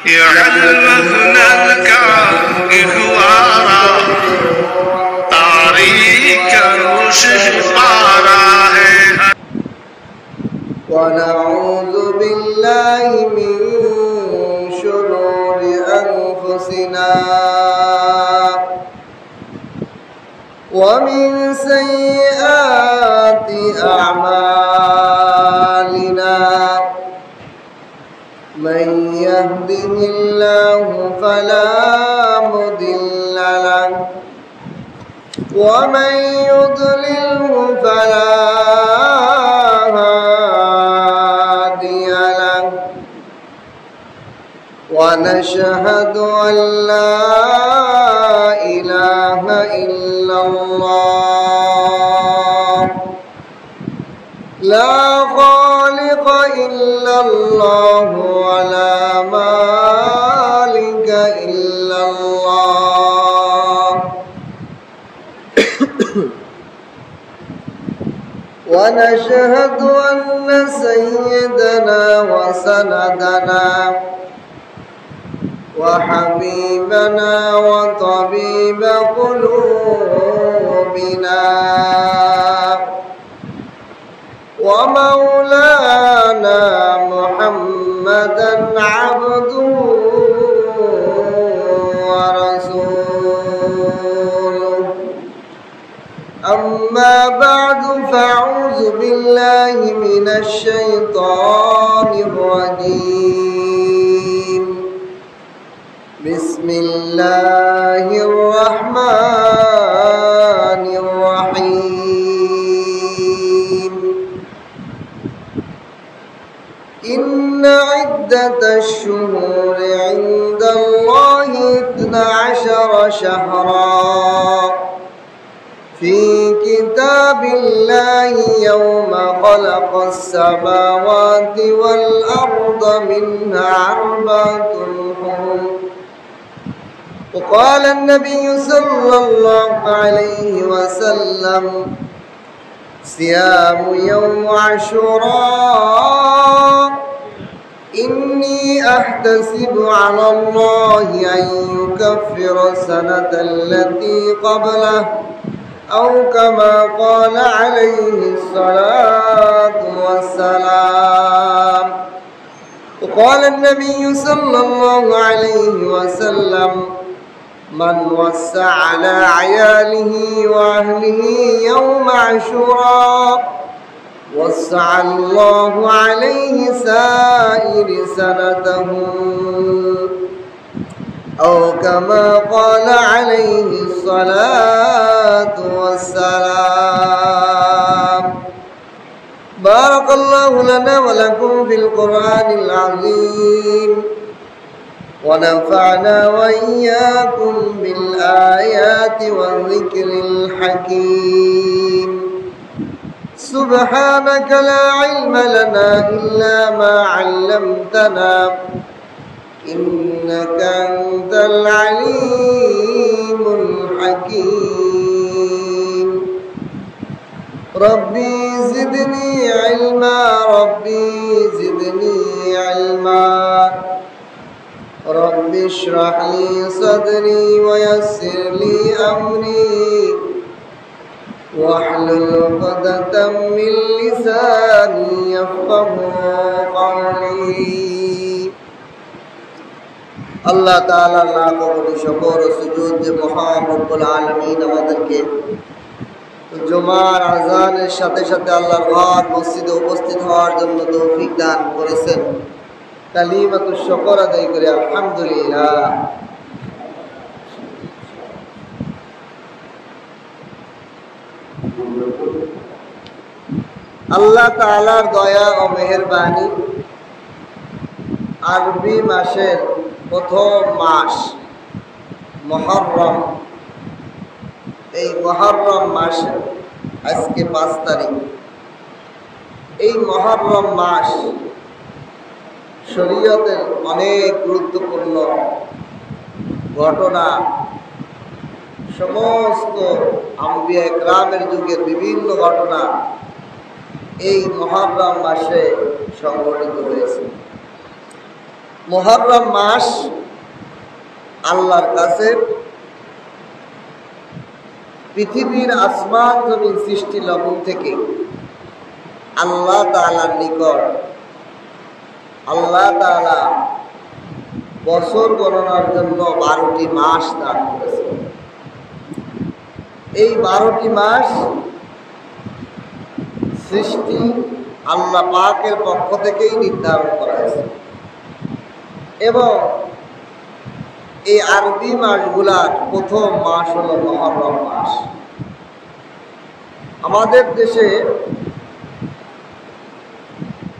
يعلمنا الكافوارا تاريخ روشه پارا ہے ونعوذ بالله من شرور أنفسنا ومن سيئات أعمالنا من يهده الله فلا مضل له ومن يضلله فلا هادي له ونشهد أن لا إله إلا الله لا خالق إلا الله ولا مالك إلا الله ونشهد أن سيدنا وسندنا وحبيبنا وطبيب قلوبنا ومولانا محمدا عبده ورسوله أما بعد فأعوذ بالله من الشيطان الرجيم بسم الله الرحمن الرحيم إن عدة الشهور عند الله 12 شهرا في كتاب الله يوم خلق السماوات والأرض منها 4 حرم وقال النبي صلى الله عليه وسلم صيام يوم عاشوراء إني أحتسب على الله أن يكفر السنة التي قبله أو كما قال عليه الصلاة والسلام وقال النبي صلى الله عليه وسلم من وسع على عياله وأهله يوم عاشوراء وسع الله عليه سائر سنته أو كما قال عليه الصلاة والسلام بارك الله لنا ولكم في القرآن العظيم ونفعنا وإياكم بالآيات والذكر الحكيم سبحانك لا علم لنا إلا ما علمتنا إنك أنت العليم الحكيم ربي زدني علما ربي زدني علما رب اشرح لي صدري ويسر لي أمري واحلل عقدة من لساني يفقهوا قولي আল্লাহ তাআলার লাখ কোটি শুকর ও সুজুদ যে মহান রব্বুল আলামিন আমাদেরকে জুমার আযানের সাথে সাথে আল্লাহর ঘর মসজিদে উপস্থিত হওয়ার জন্য তৌফিক দান করেছেন কালিমাতুশ শুকর আদায় করে আলহামদুলিল্লাহ আল্লাহ তাআলার দয়া ও মেহেরবানি আরবি মাসের প্রথম মাস মুহররম এই মুহররম মাসে আজকে 5 তারিখ এই মুহররম মাস শরীয়তের অনেক গুরুত্বপূর্ণ ঘটনা সমস্ত আম্বিয়া কেরামের যুগের বিভিন্ন ঘটনা এই মুহররম মাসে সংঘটিত হয়েছে। মুহররম মাস আল্লাহর কাছে পৃথিবীর আসমান জমিন সৃষ্টি লগ্ন থেকে আল্লাহ তাআলার নিকট আল্লাহ তাআলা বছর গণনার জন্য 12টি মাস দান করেছে। এই 12টি মাস সৃষ্টি আল্লাহ পাকের পক্ষ থেকেই নির্ধারণ করা হয়েছে এবং এই আরবি মাসগুলার প্রথম মাস হলো মুহররম মাস। আমাদের দেশে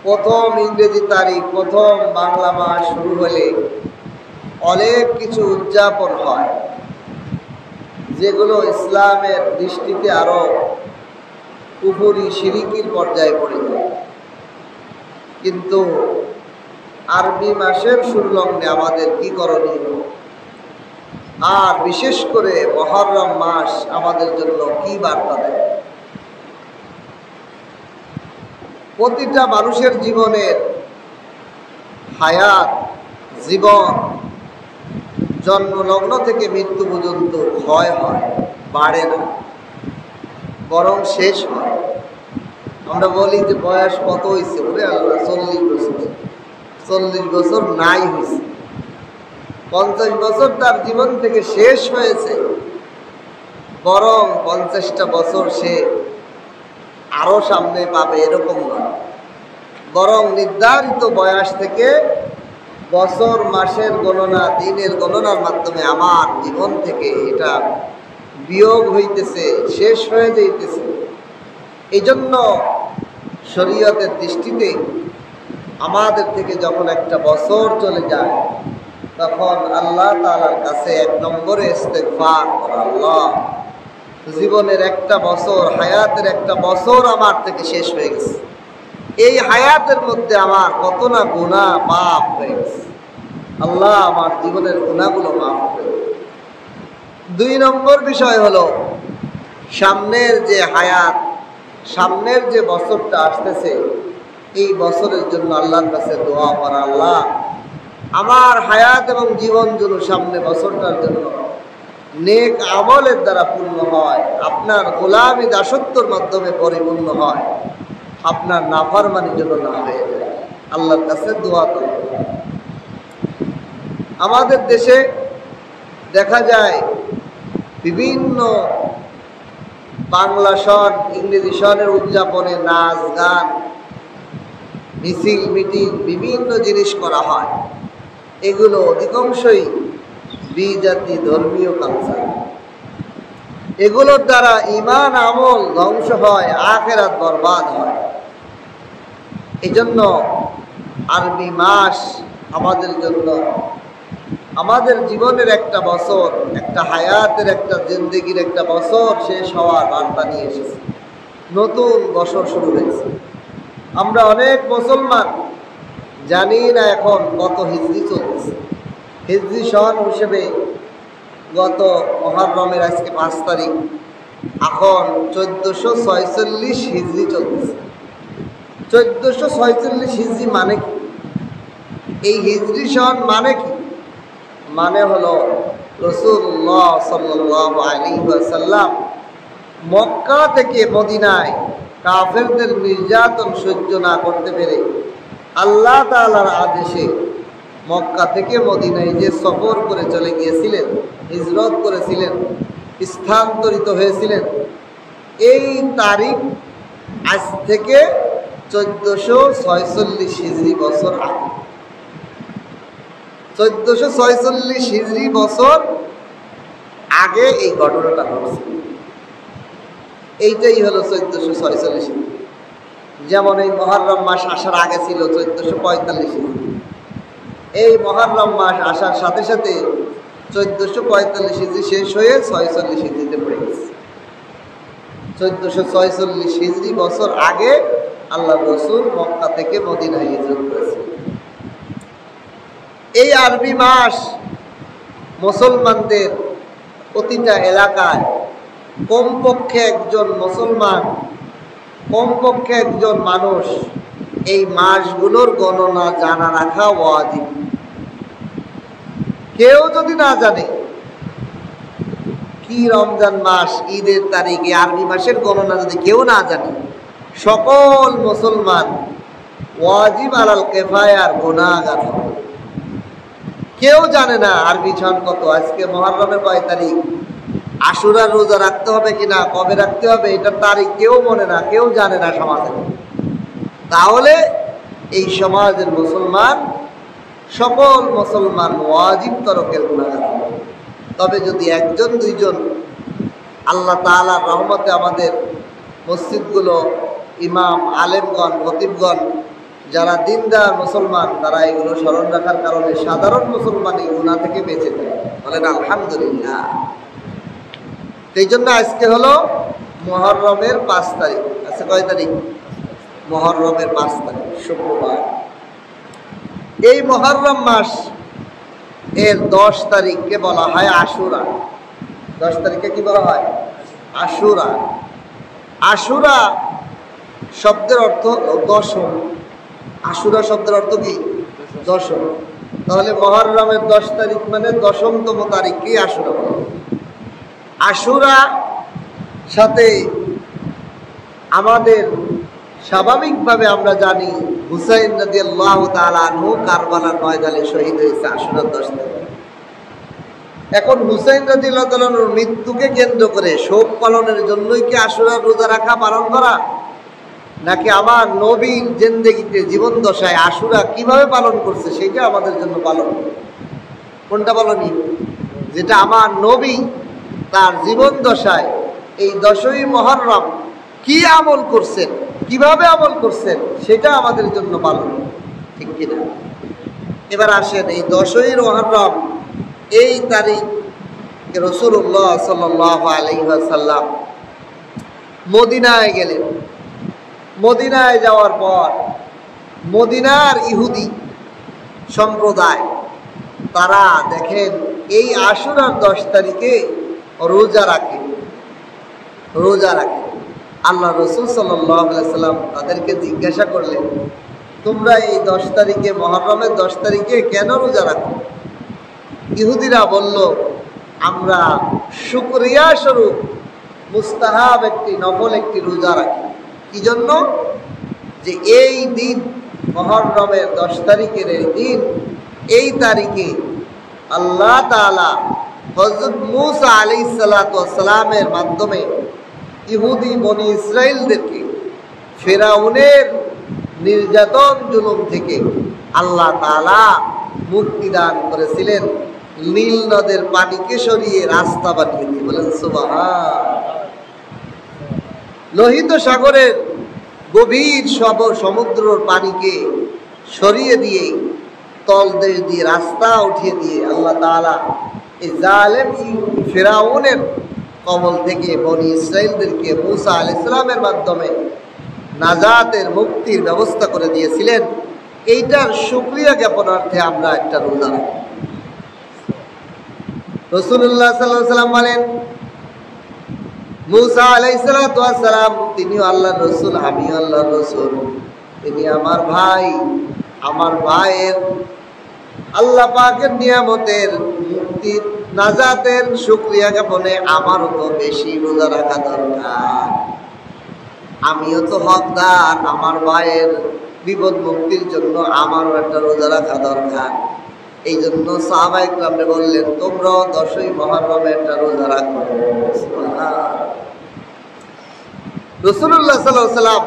প্রথম ইংরেজি তারিখ, প্রথম বাংলা মাস শুরু হলে অনেক কিছু উদযাপন হয় যেগুলো ইসলামের দৃষ্টিতে আরো কুফরি শিরিকির পর্যায়ে পড়ে যায়। কিন্তু আরবি মাসের শুরু লগ্নে আমাদের কি করণীয়, আর বিশেষ করে মুহররম মাস আমাদের জন্য কি বার্তা দেয়? প্রতিটা মানুষের জীবনের হায়াত, জীবন জন্মলগ্ন থেকে মৃত্যু পর্যন্ত ক্ষয় হয়, বাড়ে না, বরং শেষ হয়। আমরা বলি যে বয়স কত হয়েছে, ওরে আল্লাহ 40 বছর, 40 বছর নাই হয়েছে, 50 বছর তার জীবন থেকে শেষ হয়েছে, বরং 50টা বছর সে আরো সামনে পাবে, এরকম নয়। বরং নির্ধারিত বয়স থেকে বছর, মাসের গণনা, দিনের গণনার মাধ্যমে আমার জীবন থেকে এটা বিয়োগ হইতেছে, শেষ হয়ে যাইতেছে। এই জন্য শরীয়তের দৃষ্টিতে আমাদের থেকে যখন একটা বছর চলে যায় তখন আল্লাহ তাআলার কাছে 1 নম্বরে ইস্তেগফার করা, আল্লাহ জীবনের একটা বছর, হায়াতের একটা বছর আমার থেকে শেষ হয়ে গেছে, এই হায়াতের মধ্যে আমার কত না গুনাহ পাপ হয়ে গেছে, আল্লাহ আমার জীবনের গুনাহগুলো মাফ করে। 2 নম্বর বিষয় হলো সামনের যে হায়াত, সামনের যে বছরটা আসতেছে, এই বছরের জন্য আল্লাহর কাছে দোয়া করা, আল্লাহ আমার হায়াত এবং জীবন যেন সামনে বছরটার জন্য নেক আমলের দ্বারা পূর্ণ হয়, আপনার গোলামি দাসত্বর মাধ্যমে পরিপূর্ণ হয়, আপনার নাফরমানির জন্য না হয়ে যায়। আল্লাহর কাছে দোয়া করব। আমাদের দেশে দেখা যায় বিভিন্ন বাংলা সন, ইংরেজি সনের উদযাপনে নাচ, গান, মিছিল, মিটিং, বিভিন্ন জিনিস করা হয়। এগুলো অধিকাংশই বিজাতি ধর্মীয় কালচার। এগুলোর দ্বারা ঈমান আমল ধ্বংস হয়, আখিরাত বরবাদ হয়। এজন্য আরবি মাস আমাদের জন্য আমাদের জীবনের একটা বছর, একটা হায়াতের, একটা জিন্দেগির একটা বছর শেষ হওয়ার বার্তা নিয়ে এসেছে। নতুন বছর শুরু হয়েছে। আমরা অনেক মুসলমান জানি না এখন কত হিজরি চলছে। হিজরি সন হিসেবে গত মুহররমের আজকে 5 তারিখ, এখন 1446 হিজরি চলতেছে। 1446 হিজরি মানে কি? এই হিজরি সন মানে কি? মানে হলো রাসূলুল্লাহ সাল্লাল্লাহু আলাইহি ওয়াসাল্লাম মক্কা থেকে মদিনায় কাফেরদের নির্যাতন সহ্য না করতে পেরে আল্লাহ তাআলার আদেশে মক্কা থেকে মদিনায় যে সফর করে চলে গিয়েছিলেন, হিজরত করেছিলেন, স্থানান্তরিত হয়েছিলেন, এই তারিখ আজ থেকে 1446 হিজরি বছর আগে। 1446 হিজরি বছর আগে এই ঘটনাটা ঘটছে। এইটাই হলো 1446 হিজরি। যেমন এই মুহররম মাস আসার আগে ছিল 1445 হিজরি। এই মুহররম মাস আসার সাথে সাথে 1445 হিজরি শেষ হয়ে 46 হিজরিতে পড়ে গেছে। 1446 হিজরি বছর আগে আল্লাহ রাসূল মক্কা থেকে মদিনায় হিজরত করেছেন। এই আরবি মাস মুসলমানদের প্রতিটা এলাকায় কমপক্ষে একজন মুসলমান, কমপক্ষে একজন মানুষ এই মাসগুলোর গণনা জানা রাখা ওয়াজিব। কেউ যদি না জানে কি রমজান মাস, ঈদের তারিখে আরবি মাসের গণনা যদি কেউ না জানে, সকল মুসলমান ওয়াজিব আলাল কিফায়ার গুনাহগার হবে। কেউ জানে না আরবি সন কত, আজকে মুহররমের কয় তারিখ, আশুরার রোজা রাখতে হবে কিনা, কবে রাখতে হবে এটার তারিখ কেউ মনে না, কেউ জানে না সমাজে। তাহলে এই সমাজের মুসলমান, সকল মুসলমান ওয়াজিব তরকের গুনাহগার হবে। তবে যদি একজন দুইজন, আল্লাহ তাআলার রহমতে আমাদের মসজিদগুলো ইমাম, আলেমগণ, খতিবগণ যারা দিনদার মুসলমান, তারা এগুলো স্মরণ রাখার কারণে সাধারণ মুসলমান এই গুনাহ থেকে বেঁচে যায়। বলেন আলহামদুলিল্লাহ। এই জন্য আজকে হলো মুহররমের 5 তারিখ। আজকে কয় তারিখ? মুহররমের 5 তারিখ, শুক্রবার। এই মুহররম মাস এর 10 তারিখকে বলা হয় আশুরা। 10 তারিখে কি বলা হয়? আশুরা। আশুরা শব্দের অর্থ দশম। আশুরা শব্দের অর্থ কি? দশম। তাহলে মুহররমের 10 তারিখ মানে 10তম তারিখকে আশুরা বলা। আশুরা সাথে আমাদের স্বাভাবিকভাবে আমরা জানি হুসাইন রাদিয়াল্লাহু তাআলা আনহু কারবালার ময়দানে শহীদ হয়েছে আশুরার 10 তারিখ। এখন হুসাইন রাদিয়াল্লাহু তাআলার মৃত্যুকে কেন্দ্র করে শোক পালনের জন্যই কি আশুরার রোজা রাখা, পালন করা, নাকি আমার নবীর জিন্দেগিতে, জীবন দশায় আশুরা কিভাবে পালন করছে সেটা আমাদের জন্য পালন? কোনটা পালনই? যেটা আমার নবী তার জীবন দশায় এই 10ই মুহররম কি আমল করছেন, কিভাবে আমল করছেন, সেটা আমাদের জন্য পালন, ঠিক কিনা? এবার আসেন, এই 10ই মুহররম এই তারিখ রাসূলুল্লাহ সাল্লাল্লাহু আলাইহি ওয়াসাল্লাম মদিনায় গেলেন। মদিনায় যাওয়ার পর মদিনার ইহুদি সম্প্রদায় তারা দেখেন এই আশুরার 10 তারিখে রোজা রাখে। আল্লাহ রাসূল সাল্লাল্লাহু আলাইহি ওয়াসাল্লাম তাদেরকে জিজ্ঞাসা করলেন, তোমরা এই 10 তারিখে, মুহররমের 10 তারিখে কেন রোজা রাখো? ইহুদিরা বলল, আমরা শুকরিয়া স্বরূপ মুস্তাহাব একটি, নফল একটি রোজা রাখি। কি জন্য? যে এই দিন, মুহররমের 10 তারিখের এই দিন, এই তারিখে আল্লাহ তাআলা হযরত মূসা আলাইহিস সালাতু ওয়াস সালামের মাধ্যমে ইহুদি বনি ইসরাইলদেরকে ফিরআউনের নির্যাতন জুলুম থেকে আল্লাহ তাআলা মুক্তি দান করেছিলেন। নীল নদের পানিকে সরিয়ে রাস্তা বানিয়ে দিয়ে, বলেন সুবহানাল্লাহ। লোহিত সাগরের গভীর সমুদ্রের পানিকে সরিয়ে দিয়ে, তলদেশ দিয়ে রাস্তা উঠিয়ে দিয়ে আল্লাহ তাআলা এই জালেম ফিরআউনের কবল থেকে বনি ইসরাইলদেরকে মূসা আলাইহিস সালামের মাধ্যমে নাজাতের, মুক্তির ব্যবস্থা করে দিয়েছিলেন। এইটার শুকরিয়া জ্ঞাপনার্থে আমরা একটা রোজা রাখি। রাসূলুল্লাহ সাল্লাল্লাহু আলাইহি ওয়াসাল্লাম বলেন, মূসা আলাইহিস সালাতু ওয়াস সালাম তিনি আল্লাহর রাসূল, আমি আল্লাহর রাসূল, তিনি আমার ভাই। আমার ভাইয়ের আল্লাহ পাকের নিয়ামতের, মুক্তির, নাজাতের শুকরিয়া জ্ঞাপনে আমারও তো বেশি রোজা রাখা দরকার। আমিও তো হকদার, আমার ভাইয়ের বিপদ মুক্তির জন্য আমারও একটা রোজা রাখা দরকার। এই জন্য সাহাবায়ে কেরামরা বললেন, তোমরাও 10ই মুহররমে একটা রোজা রাখো। রাসূলুল্লাহ সাল্লাল্লাহু আলাইহি ওয়াসাল্লাম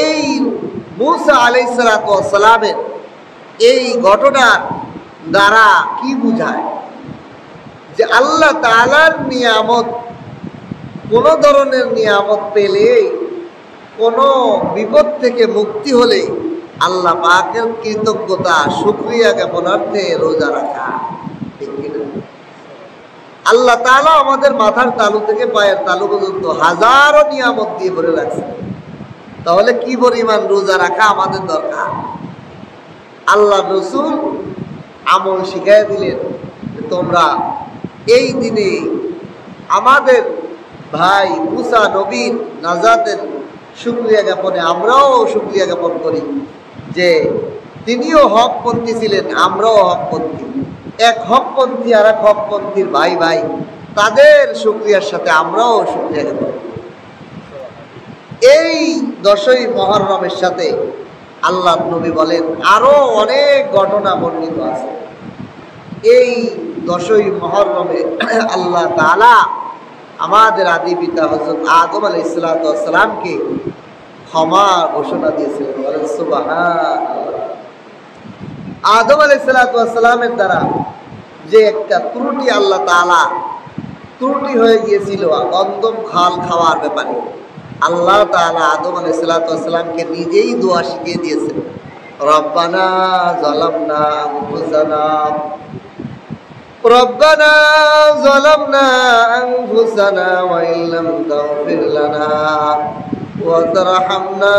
এই মূসা আলাইহিস সালাতু ওয়াস সালামের এই ঘটনার দ্বারা কি বুঝায়? যে আল্লাহ তাআলার নিয়ামত, কোন ধরনের নিয়ামত পেলে, কোন বিপদ থেকে মুক্তি হলে আল্লাহ পাকের কৃতজ্ঞতা, শুকরিয়া জ্ঞাপনার্থে রোজা রাখা, ঠিক কিনা? আল্লাহ তাআলা আমাদের মাথার তালু থেকে পায়ের তালু পর্যন্ত হাজারো নিয়ামত দিয়ে ভরে রাখছে। তাহলে কি পরিমাণ রোজা রাখা আমাদের দরকার? আল্লাহ রাসূল আমল শিখাই দিলেন, তোমরা এই দিনে আমাদের ভাই মূসা নবীর নাজাতের শুকরিয়া জ্ঞাপনে আমরাও শুকরিয়া জ্ঞাপন করি যে তিনিও হকপন্থী ছিলেন, আমরাও হকপন্থী। এক হকপন্থী আর এক হকপন্থীর ভাই ভাই, তাদের শুকরিয়ার সাথে আমরাও শুকরিয়া জ্ঞাপন করি। এই 10ই মুহররমের সাথে আল্লাহ নবী বলেন আরো অনেক ঘটনা বর্ণিত আছে। এই 10ই মুহররমে আল্লাহ তাআলা আমাদের আদি পিতা হযরত আদম আলাইহিস সালামকে ক্ষমা ঘোষণা দিয়েছিলেন। বলেন সুবহানাল্লাহ। আদম আলাইহিস সালামের দ্বারা যে একটা ত্রুটি আল্লাহ তাআলা ত্রুটি হয়ে গিয়েছিল গন্ধম খাল খাওয়ার ব্যাপারে, আল্লাহ তাআলা আদম আলাইহিস সালামকে নিজেই দোয়া শিখিয়ে দিয়েছেন। রব্বানা যালামনা আনফুসানা রব্বানা যালামনা আনফুসানা ওয়া ইল্লাম তাগফির লানা ওয়া তারহামনা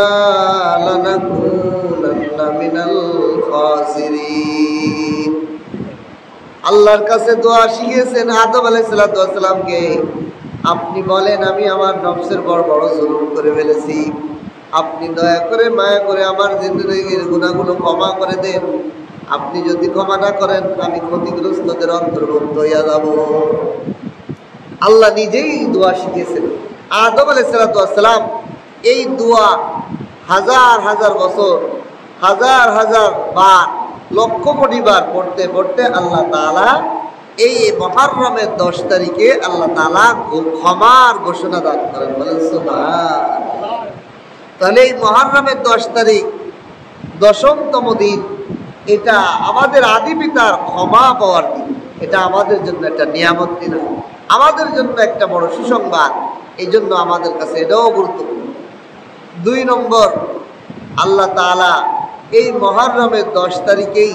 লানাকুনান্না মিনাল খাসিরিন। আল্লাহর কাছে দোয়া শিখিয়েছেন আদম আলাইহিস সালামকে, আপনি বলেন আমি আমার নফসের বড় বড় জুলুম করে ফেলেছি, আপনি দয়া করে মায়া করে আমার জিন্দেগীর গুনাহগুলো ক্ষমা করে দেন। আপনি যদি ক্ষমা না করেন আমি ক্ষতিগ্রস্তদের অন্তর্ভুক্ত হইয়া যাব। আল্লাহ নিজেই দোয়া শিখিয়েছেন আদম আলাইহিস সালাম। এই দোয়া হাজার হাজার বছর, হাজার হাজার বার, লক্ষ কোটি বার পড়তে পড়তে আল্লাহ তাআলা এই মুহররমের 10 তারিখে আল্লাহ তাআলা ক্ষমার ঘোষণা দান করেন। বলেন সুবহানাল্লাহ। তাহলে এই মুহররমের 10 তারিখ 10তম দিন, এটা আমাদের আদি পিতার ক্ষমা পাওয়ার দিন। এটা আমাদের জন্য একটা নিয়ামত দিন, আমাদের জন্য একটা বড় সুসংবাদ। এই জন্য আমাদের কাছে এটাও গুরুত্বপূর্ণ। 2 নম্বর, আল্লাহ তাআলা এই মুহররমের 10 তারিখেই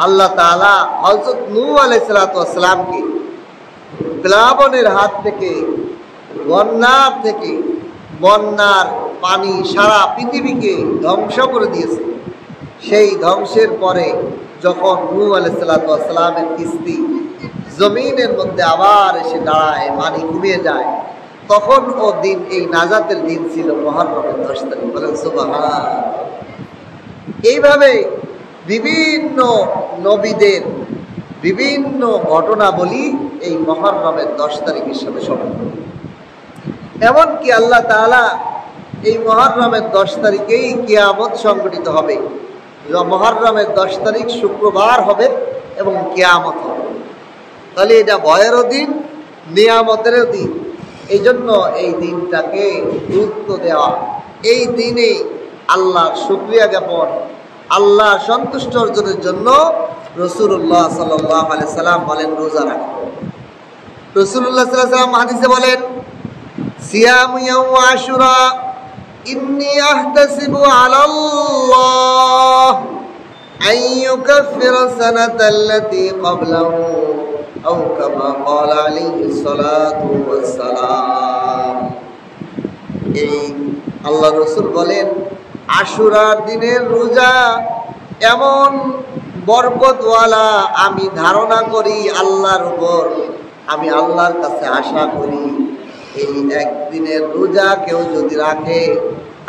আল্লাহ তাআলা হযরত নূহ আলাইহিস সালামকে প্লাবনের হাত থেকে, বন্যার পানি সারা পৃথিবীকে ধ্বংস করে দিয়েছে। সেই ধ্বংসের পরে যখন নূহ আলাইহিস সালামের কিস্তি জমিনের মধ্যে আবার এসে দাঁড়ায়, পানি কমিয়ে যায়, তখন ও দিন, এই নাজাতের দিন ছিল মুহররমের 10 তারিখ। বলেন সুবহানাল্লাহ। এইভাবে বিভিন্ন নবীদের বিভিন্ন ঘটনাবলী এই মুহররমের 10 তারিখের সাথে সম্পর্কিত। এমনকি আল্লাহ তাআলা এই মুহররমের 10 তারিখেই কিয়ামত সংঘটিত হবে। মুহররমের 10 তারিখ শুক্রবার হবে এবং কিয়ামত হবে। তাহলে এটা ভয়েরও দিন, নিয়ামতেরও দিন। এই জন্য এই দিনটাকে গুরুত্ব দেওয়া, এই দিনে আল্লাহর শুকরিয়া জ্ঞাপন, আল্লাহ সন্তুষ্ট অর্জনের জন্য রাসূলুল্লাহ সাল্লাল্লাহু আলাইহি সাল্লাম বলেন রোজা রাখা। রাসূলুল্লাহ সাল্লাল্লাহু আলাইহি সাল্লাম হাদিসে বলেন সিয়ামু ইয়াউম আশুরা ইন্নী আহতাসিবু আলাল্লাহ আন ইউকাফিরা সানাতাল্লাতী ক্বাবলাহু আও কামা ক্বালা আলাইহিস সালাতু ওয়াস সালাম। এই আল্লাহ রাসূল বলেন আশুরার দিনের রোজা এমন বরকতওয়ালা, আমি ধারণা করি আল্লাহর উপর, আমি আল্লাহর কাছে আশা করি এই একদিনের রোজা কেউ যদি রাখে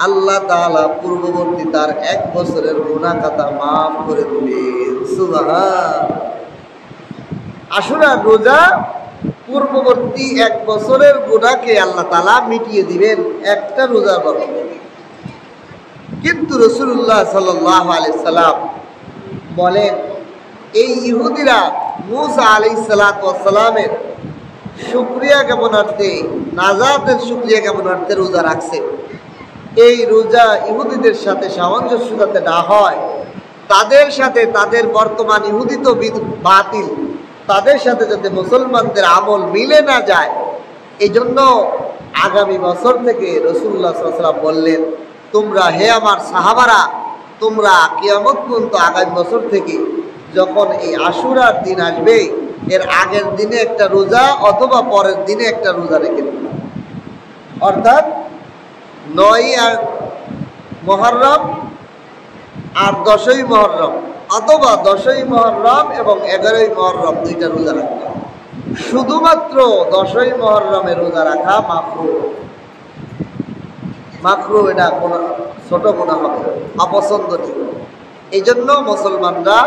আল্লাহ তাআলা পূর্ববর্তী তার 1 বছরের গুনাহ খাতা মাফ করে দিবেন। সুবহানাল্লাহ। আশুরার রোজা পূর্ববর্তী 1 বছরের গুনাহকে আল্লাহ তাআলা মিটিয়ে দিবেন একটা রোজার বরকতে। কিন্তু রাসূলুল্লাহ সাল্লাল্লাহু আলাইহি সাল্লাম বলেন এই ইহুদিরা মূসা আলাইহিস সালামের শুকরিয়া জ্ঞাপনার্থে, নাজাতের শুকরিয়া জ্ঞাপনার্থে রোজা রাখছে। এই রোজা ইহুদিদের সাথে সামঞ্জস্য যাতে না হয়, তাদের সাথে, তাদের বর্তমান ইহুদি তো বাতিল, তাদের সাথে যাতে মুসলমানদের আমল মিলে না যায়, এই জন্য আগামী বছর থেকে রাসূলুল্লাহ সাল্লাল্লাহু আলাইহি ওয়াসাল্লাম বললেন তোমরা, হে আমার সাহাবারা, তোমরা কিয়ামত পর্যন্ত আগামী বছর থেকে যখন এই আশুরার দিন আসবে এর আগের দিনে একটা রোজা অথবা পরের দিনে একটা রোজা রেখে দিবে। অর্থাৎ 9ই মুহররম আর 10ই মুহররম, অথবা 10ই মুহররম এবং 11ই মুহররম 2টা রোজা রাখতে হবে। শুধুমাত্র 10ই মুহররমে রোজা রাখা মাকরুহ, এটা কোনো ছোট গুনাহ হবে, অপছন্দনীয়। এই জন্য মুসলমানরা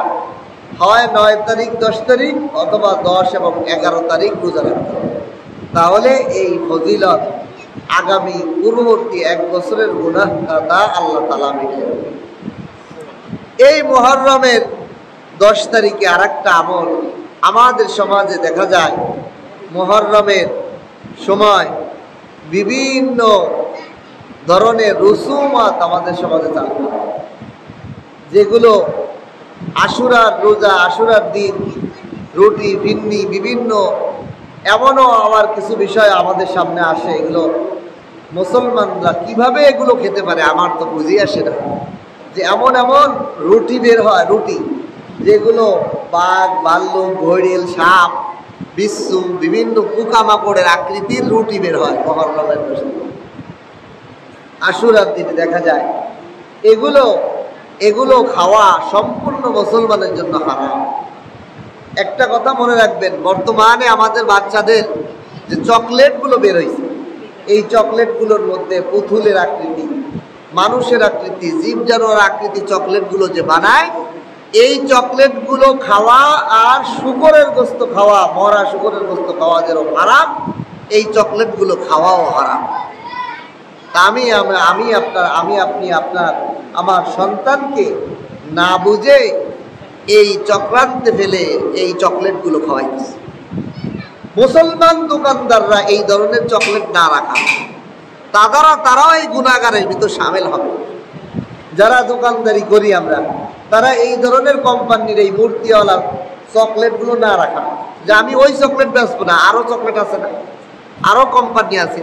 হয় 9 তারিখ 10 তারিখ অথবা 10 এবং 11 তারিখ রোজা রাখতে হবে। তাহলে এই ফজিলত আগামী পূর্ববর্তী 1 বছরের গুনাহ খাতা আল্লাহ তাআলা মিটিয়ে দেবেন। এই মুহররমের 10 তারিখে আরেকটা আমল আমাদের সমাজে দেখা যায়। মুহররমের সময় বিভিন্ন ধরনের রসুমাত আমাদের সমাজে চালু হয়, যেগুলো আশুরার রোজা, আশুরার দিন রুটি ভিন্নি বিভিন্ন এমনও আবার কিছু বিষয় আমাদের সামনে আসে, এগুলো মুসলমানরা কিভাবে এগুলো খেতে পারে আমার তো বুঝি আসে না। যে এমন এমন রুটি বের হয়, রুটি যেগুলো বাঘ, ভাল্লুক, ঘড়িয়াল, সাপ, বিচ্ছু বিভিন্ন পোকামাকড়ের আকৃতির রুটি বের হয় মুহররমের আশুরার দিনে দেখা যায়। এগুলো খাওয়া সম্পূর্ণ মুসলমানের জন্য হারাম। একটা কথা মনে রাখবেন, বর্তমানে আমাদের বাচ্চাদের যে চকলেটগুলো বের হয়েছে, এই চকলেটগুলোর মধ্যে পুতুলের আকৃতি, মানুষের আকৃতি, জীব জানোয়ার আকৃতি চকলেটগুলো যে বানায়, এই চকলেটগুলো খাওয়া আর শুকরের গোস্ত খাওয়া, মরা শুকরের গোস্ত খাওয়া যেরকম হারাম, এই চকলেটগুলো খাওয়াও হারাম। তা আপনি আপনার আমার সন্তানকে না বুঝে এই চক্রান্তে ফেলে এই চকলেটগুলো খাওয়াইছে। মুসলমান দোকানদাররা এই ধরনের চকলেট না রাখা, তারাও এই গুনাহগারের ভিতর সামিল হবে। যারা দোকানদারি করি আমরা, তারা এই ধরনের কোম্পানির এই মূর্তিওয়ালা চকলেটগুলো না রাখা, যে আমি ওই চকলেট বেচবো না, আরো চকলেট আছে না, আরো কোম্পানি আছে।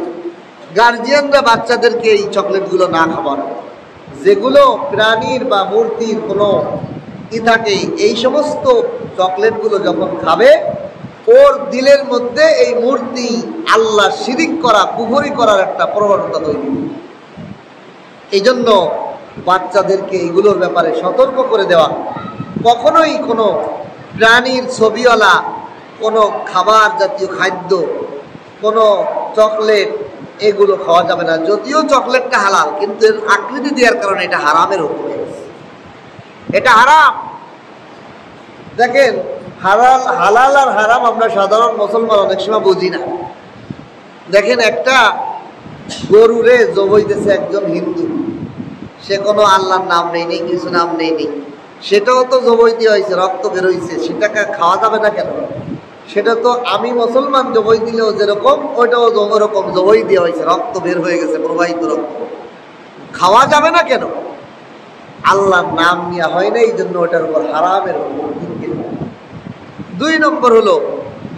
গার্জিয়ানরা বাচ্চাদেরকে এই চকলেটগুলো না খাবার, যেগুলো প্রাণীর বা মূর্তির কোনো থাকে, এই সমস্ত চকলেটগুলো যখন খাবে ওর দিলের মধ্যে এই মূর্তি আল্লাহ শিরিক করা, কুফরি করার একটা প্রবণতা তৈরি। এই জন্য বাচ্চাদেরকে এইগুলোর ব্যাপারে সতর্ক করে দেওয়া। কখনোই কোনো প্রাণীর ছবিওয়ালা কোনো খাবার জাতীয় খাদ্য, কোনো চকলেট, এগুলো খাওয়া যাবে না। যদিও চকলেটটা হালাল, কিন্তু এর আকৃতি দেওয়ার কারণে এটা হারামের উপরে, এটা হারাম। দেখেন, হালাল আর হারাম আমরা সাধারণ মুসলমান অনেক সময় বুঝি না। দেখেন, একটা গরুরে জবাইতেছে একজন হিন্দু, সে কোনো আল্লাহর নাম নেই, কিছু নাম নেই, সেটাও তো জবাই দেওয়া হয়েছে, রক্ত বের হয়েছে, সেটাকে খাওয়া যাবে না কেন? সেটা তো আমি মুসলমান জবাই দিলেও যেরকম, ওইটাও ওরকম জবাই দেওয়া হয়েছে, রক্ত বের হয়ে গেছে, প্রবাহিত রক্ত, খাওয়া যাবে না কেন? আল্লাহর নাম নেওয়া হয় না, এই জন্য ওটার উপর হারামের। 2 নম্বর হলো,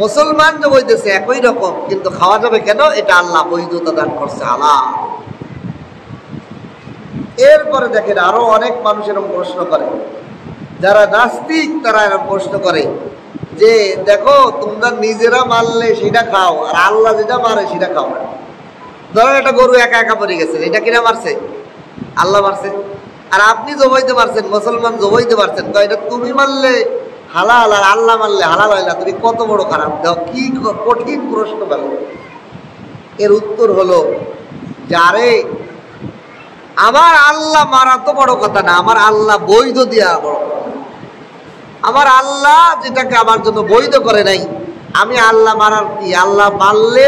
মুসলমান জবাইতেছে একই রকম, কিন্তু খাওয়া যাবে কেন? এটা আল্লাহ বৈধতা দান করছে, হালাল। এরপরে দেখেন, আরো অনেক মানুষ এরকম প্রশ্ন করে, যারা নাস্তিক তারা এরকম প্রশ্ন করে যে দেখো, তোমরা নিজেরা মারলে সেটা খাও, আর আল্লাহ যেটা মারে সেটা খাও না। ধরো একটা গরু একা একা পড়ে গেছে, এটা কিনা মারছে? আল্লাহ মারছে। আর আপনি জবাইতে পারছেন, মুসলমান জবাইতে পারছেন, তো এটা তুমি মারলে হালাল আর আল্লাহ মারলে হালাল হয় না, তুমি কত বড় খারাপ। দেখো কি কঠিন প্রশ্ন গেল। এর উত্তর হলো, যারে আমার আল্লাহ মারা তো বড় কথা না, আমার আল্লাহ বৈধ দেওয়া বড় কথা। আমার আল্লাহ যেটাকে আমার জন্য বৈধ করে নাই, আমি আল্লাহ মারার কি? আল্লাহ মারলে,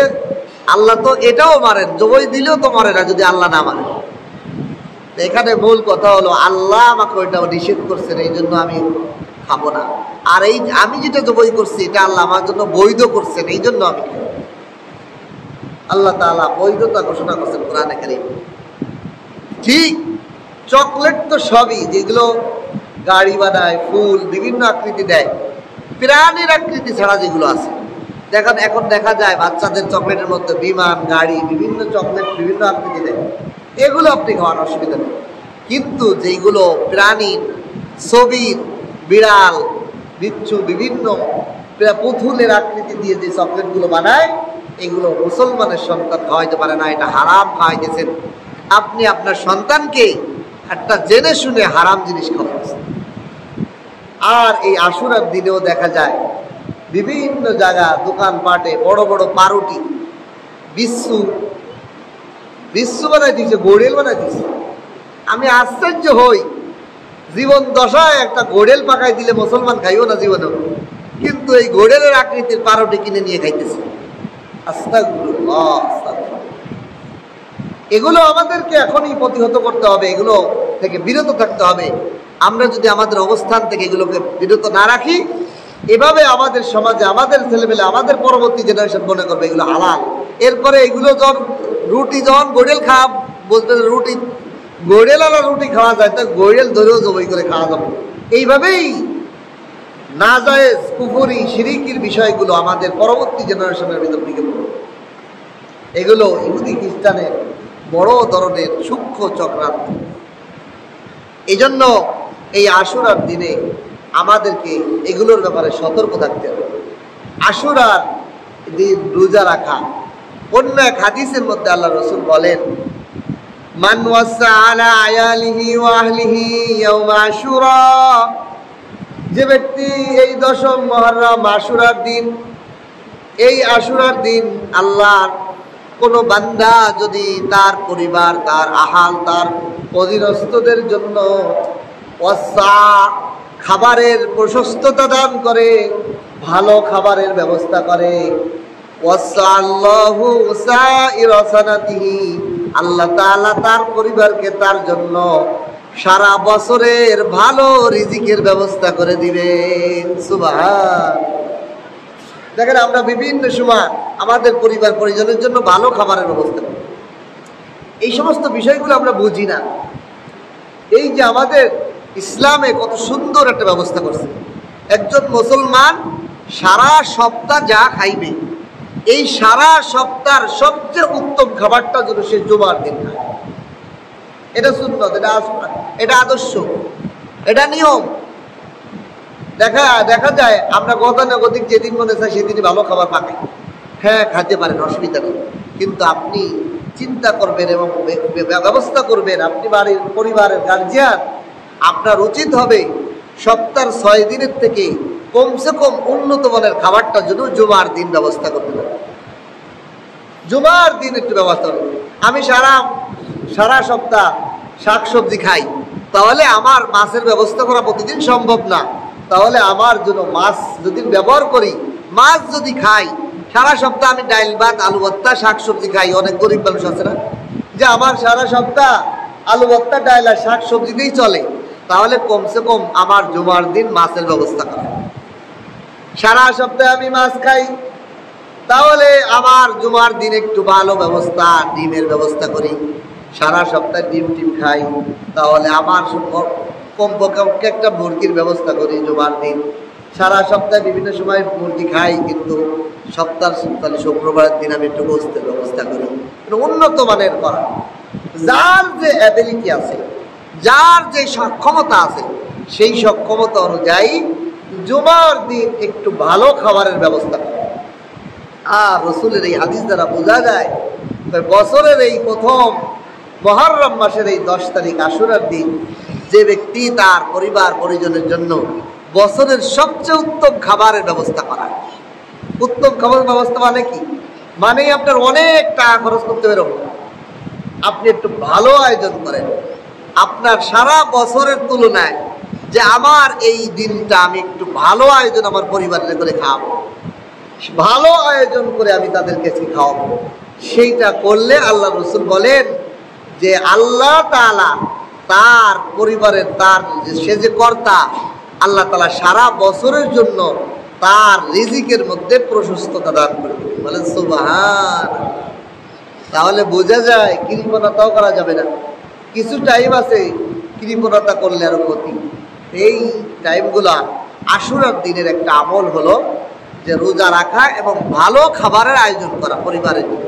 আল্লাহ তো এটাও মারেন, জবাই দিলেও তো মারে না যদি আল্লাহ না মারে। এখানে মূল কথা হলো, আল্লাহ আমাকে ওইটাও নিষেধ করছেন, এই জন্য আমি খাবো না। আর এই আমি যেটা জবাই করছি, এটা আল্লাহ আমার জন্য বৈধ করছেন, এই জন্য আমি খাবো। আল্লাহ তাআলা বৈধতা ঘোষণা করছেন কোরআনে কারীম। ঠিক চকলেট তো সবই, যেগুলো গাড়ি বানায়, ফুল বিভিন্ন আকৃতি দেয়, প্রাণীর আকৃতি ছাড়া যেগুলো আছে, দেখেন এখন দেখা যায় বাচ্চাদের চকলেটের মধ্যে বিমান, গাড়ি, বিভিন্ন চকলেট বিভিন্ন আকৃতি দেয়, এগুলো আপনি খাওয়ার অসুবিধা নেই। কিন্তু যেগুলো প্রাণীর ছবির, বিড়াল, বিচ্ছু, বিভিন্ন পুতুলের আকৃতি দিয়ে যে চকলেটগুলো বানায়, এগুলো মুসলমানের সন্তান খাওয়াইতে পারে না, এটা হারাম খাওয়াইতেছেন। আপনি আপনার সন্তানকে একটা জেনে শুনে হারাম জিনিস খাওয়াচ্ছেন। আর এই আশুরার দিনেও দেখা যায় বিভিন্ন জায়গা দোকানপাটে বড় বড় পাউরুটি, বিশ্বু বানাই দিচ্ছে, গোড়েল বানাই দিচ্ছে। আমি আশ্চর্য হই জীবন দশায় একটা গোড়েল পাকাই দিলে মুসলমান খাইও না জীবনেও, কিন্তু এই গোড়েলের আকৃতির পারোটি কিনে নিয়ে খাইতেছে। আস্তাগফিরুল্লাহ, আস্তাগফিরুল্লাহ। এগুলো আমাদেরকে এখনই প্রতিহত করতে হবে, এগুলো থেকে বিরত থাকতে হবে। আমরা যদি আমাদের অবস্থান থেকে এগুলোকে বিরত না রাখি, এভাবে আমাদের সমাজে আমাদের ছেলেমেলে আমাদের পরবর্তী জেনারেশন মনে করবে এগুলো হালাল। এরপরে এগুলো যখন রুটি যখন গোড়েল খাওয়া বলতে, রুটি গোড়েল আলা রুটি খাওয়া যায়, তা গোড়েল ধরেও জবাই করে খাওয়া যাবে। এইভাবেই নাজায়েজ কুফরি শিরিকির বিষয়গুলো আমাদের পরবর্তী জেনারেশনের ভিতর ঢুকে পড়বে। এগুলো ইহুদি খ্রিস্টানের বড় ধরনের সূক্ষ্ম চক্রান্ত। এই জন্য এই আশুরার দিনে আমাদেরকে এগুলোর ব্যাপারে সতর্ক থাকতে হবে। আশুরার দিন রোজা রাখা, অন্য এক হাদিসের মধ্যে আল্লাহ রাসূল বলেন, মান ওয়াসা আলা আয়ালিহি ওয়া আহলিহি ইয়াউমা আশুরা, যে ব্যক্তি এই 10ম মুহররম আশুরার দিন, এই আশুরার দিন আল্লাহর কোনো বান্দা যদি তার পরিবার, তার আহাল, তার অধীনস্থদের জন্য ওয়াসা খাবারের প্রশস্ততা দান করে, ভালো খাবারের ব্যবস্থা করে, ওয়াসা আল্লাহু সাইরা সানাতিহি, আল্লাহ তাআলা তার পরিবারকে তার জন্য সারা বছরের ভালো রিজিকের ব্যবস্থা করে দিবেন। সুবহান। দেখেন, আমরা বিভিন্ন সময় আমাদের পরিবার পরিজনের জন্য ভালো খাবারের ব্যবস্থা করি, এই সমস্ত বিষয়গুলো আমরা বুঝি না। এই যে আমাদের ইসলামে কত সুন্দর একটা ব্যবস্থা করছে, একজন মুসলমান সারা সপ্তাহ যা খাইবে, এই সারা সপ্তাহের সবচেয়ে উত্তম খাবারটা যেন সে জুমার দিন খায়। এটা সুন্নত, এটা আদর্শ, এটা নিয়ম। দেখা যায় আমরা গতানুগতিক যেদিন মনে চায় সেদিনই ভালো খাবার পাকাই। হ্যাঁ, খাইতে পারেন, অসুবিধা নেই, কিন্তু আপনি চিন্তা করবেন এবং ব্যবস্থা করবেন। আপনি বাড়ির পরিবারের গার্জিয়ান, আপনার উচিত হবে সপ্তাহের 6 দিনের থেকে কমসে কম উন্নত মানের খাবারটার জন্য জুমার দিন ব্যবস্থা করতে পারেন। জুমার দিন একটু ব্যবস্থা করবেন। আমি সারা সপ্তাহ শাকসবজি খাই, তাহলে আমার মাছের ব্যবস্থা করা প্রতিদিন সম্ভব না। তাহলে আমার জন্য মাছ যদি ব্যবহার করি, মাছ যদি খাই, সারা সপ্তাহ আমি ডাইল ভাত আলু ভর্তা শাকসবজি খাই, অনেক গরিব মানুষ আছে না, যে আমার সারা সপ্তাহ আলু ভর্তা ডাইল আর শাকসবজি দিয়েই চলে, তাহলে কমসে কম আমার জুমার দিন মাছের ব্যবস্থা করা। সারা সপ্তাহে আমি মাছ খাই, তাহলে আমার জুমার দিন একটু ভালো ব্যবস্থা, ডিমের ব্যবস্থা করি। সারা সপ্তাহে ডিম খাই, তাহলে আমার কমপক্ষে একটা মুরগির ব্যবস্থা করি জুমার দিন। সারা সপ্তাহে বিভিন্ন সময় মুরগি খাই, কিন্তু সপ্তাহে শুক্রবারের দিন আমি একটু গোস্তের ব্যবস্থা করি। উন্নত মানের করা, যার যে অ্যাবিলিটি আছে, যার যে সক্ষমতা আছে, সেই সক্ষমতা অনুযায়ী জুমার দিন একটু ভালো খাবারের ব্যবস্থা করা। আর রাসূলের এই হাদিস দ্বারা বোঝা যায়, বছরের এই প্রথম মুহররম মাসের এই 10 তারিখ আশুরার দিন যে ব্যক্তি তার পরিবার পরিজনের জন্য বছরের সবচেয়ে উত্তম খাবারের ব্যবস্থা করা। উত্তম খাবারের ব্যবস্থা মানে কি? মানে আপনার অনেক টাকা খরচ করতে বেরোবেন, আপনি একটু ভালো আয়োজন করেন। আপনার সারা বছরের তুলনায় যে আমার এই দিনটা আমি একটু ভালো আয়োজন আমার পরিবারের করে খাওয়াবো, ভালো আয়োজন করে আমি তাদেরকে খাওয়াবো, সেইটা করলে আল্লাহ রাসূল বলেন যে আল্লাহ তাআলা তার পরিবারের, তার সে যে কর্তা, আল্লাহ তাআলা সারা বছরের জন্য তার রিজিকের মধ্যে প্রশস্ততা দান করবে। বলেন সুবহান। তাহলে বোঝা যায় কৃপণতাও করা যাবে না। কিছু টাইম আছে কৃপণতা করলে আরো ক্ষতি। এই টাইমগুলা আশুরার দিনের একটা আমল হলো যে রোজা রাখা এবং ভালো খাবারের আয়োজন করা পরিবারের জন্য,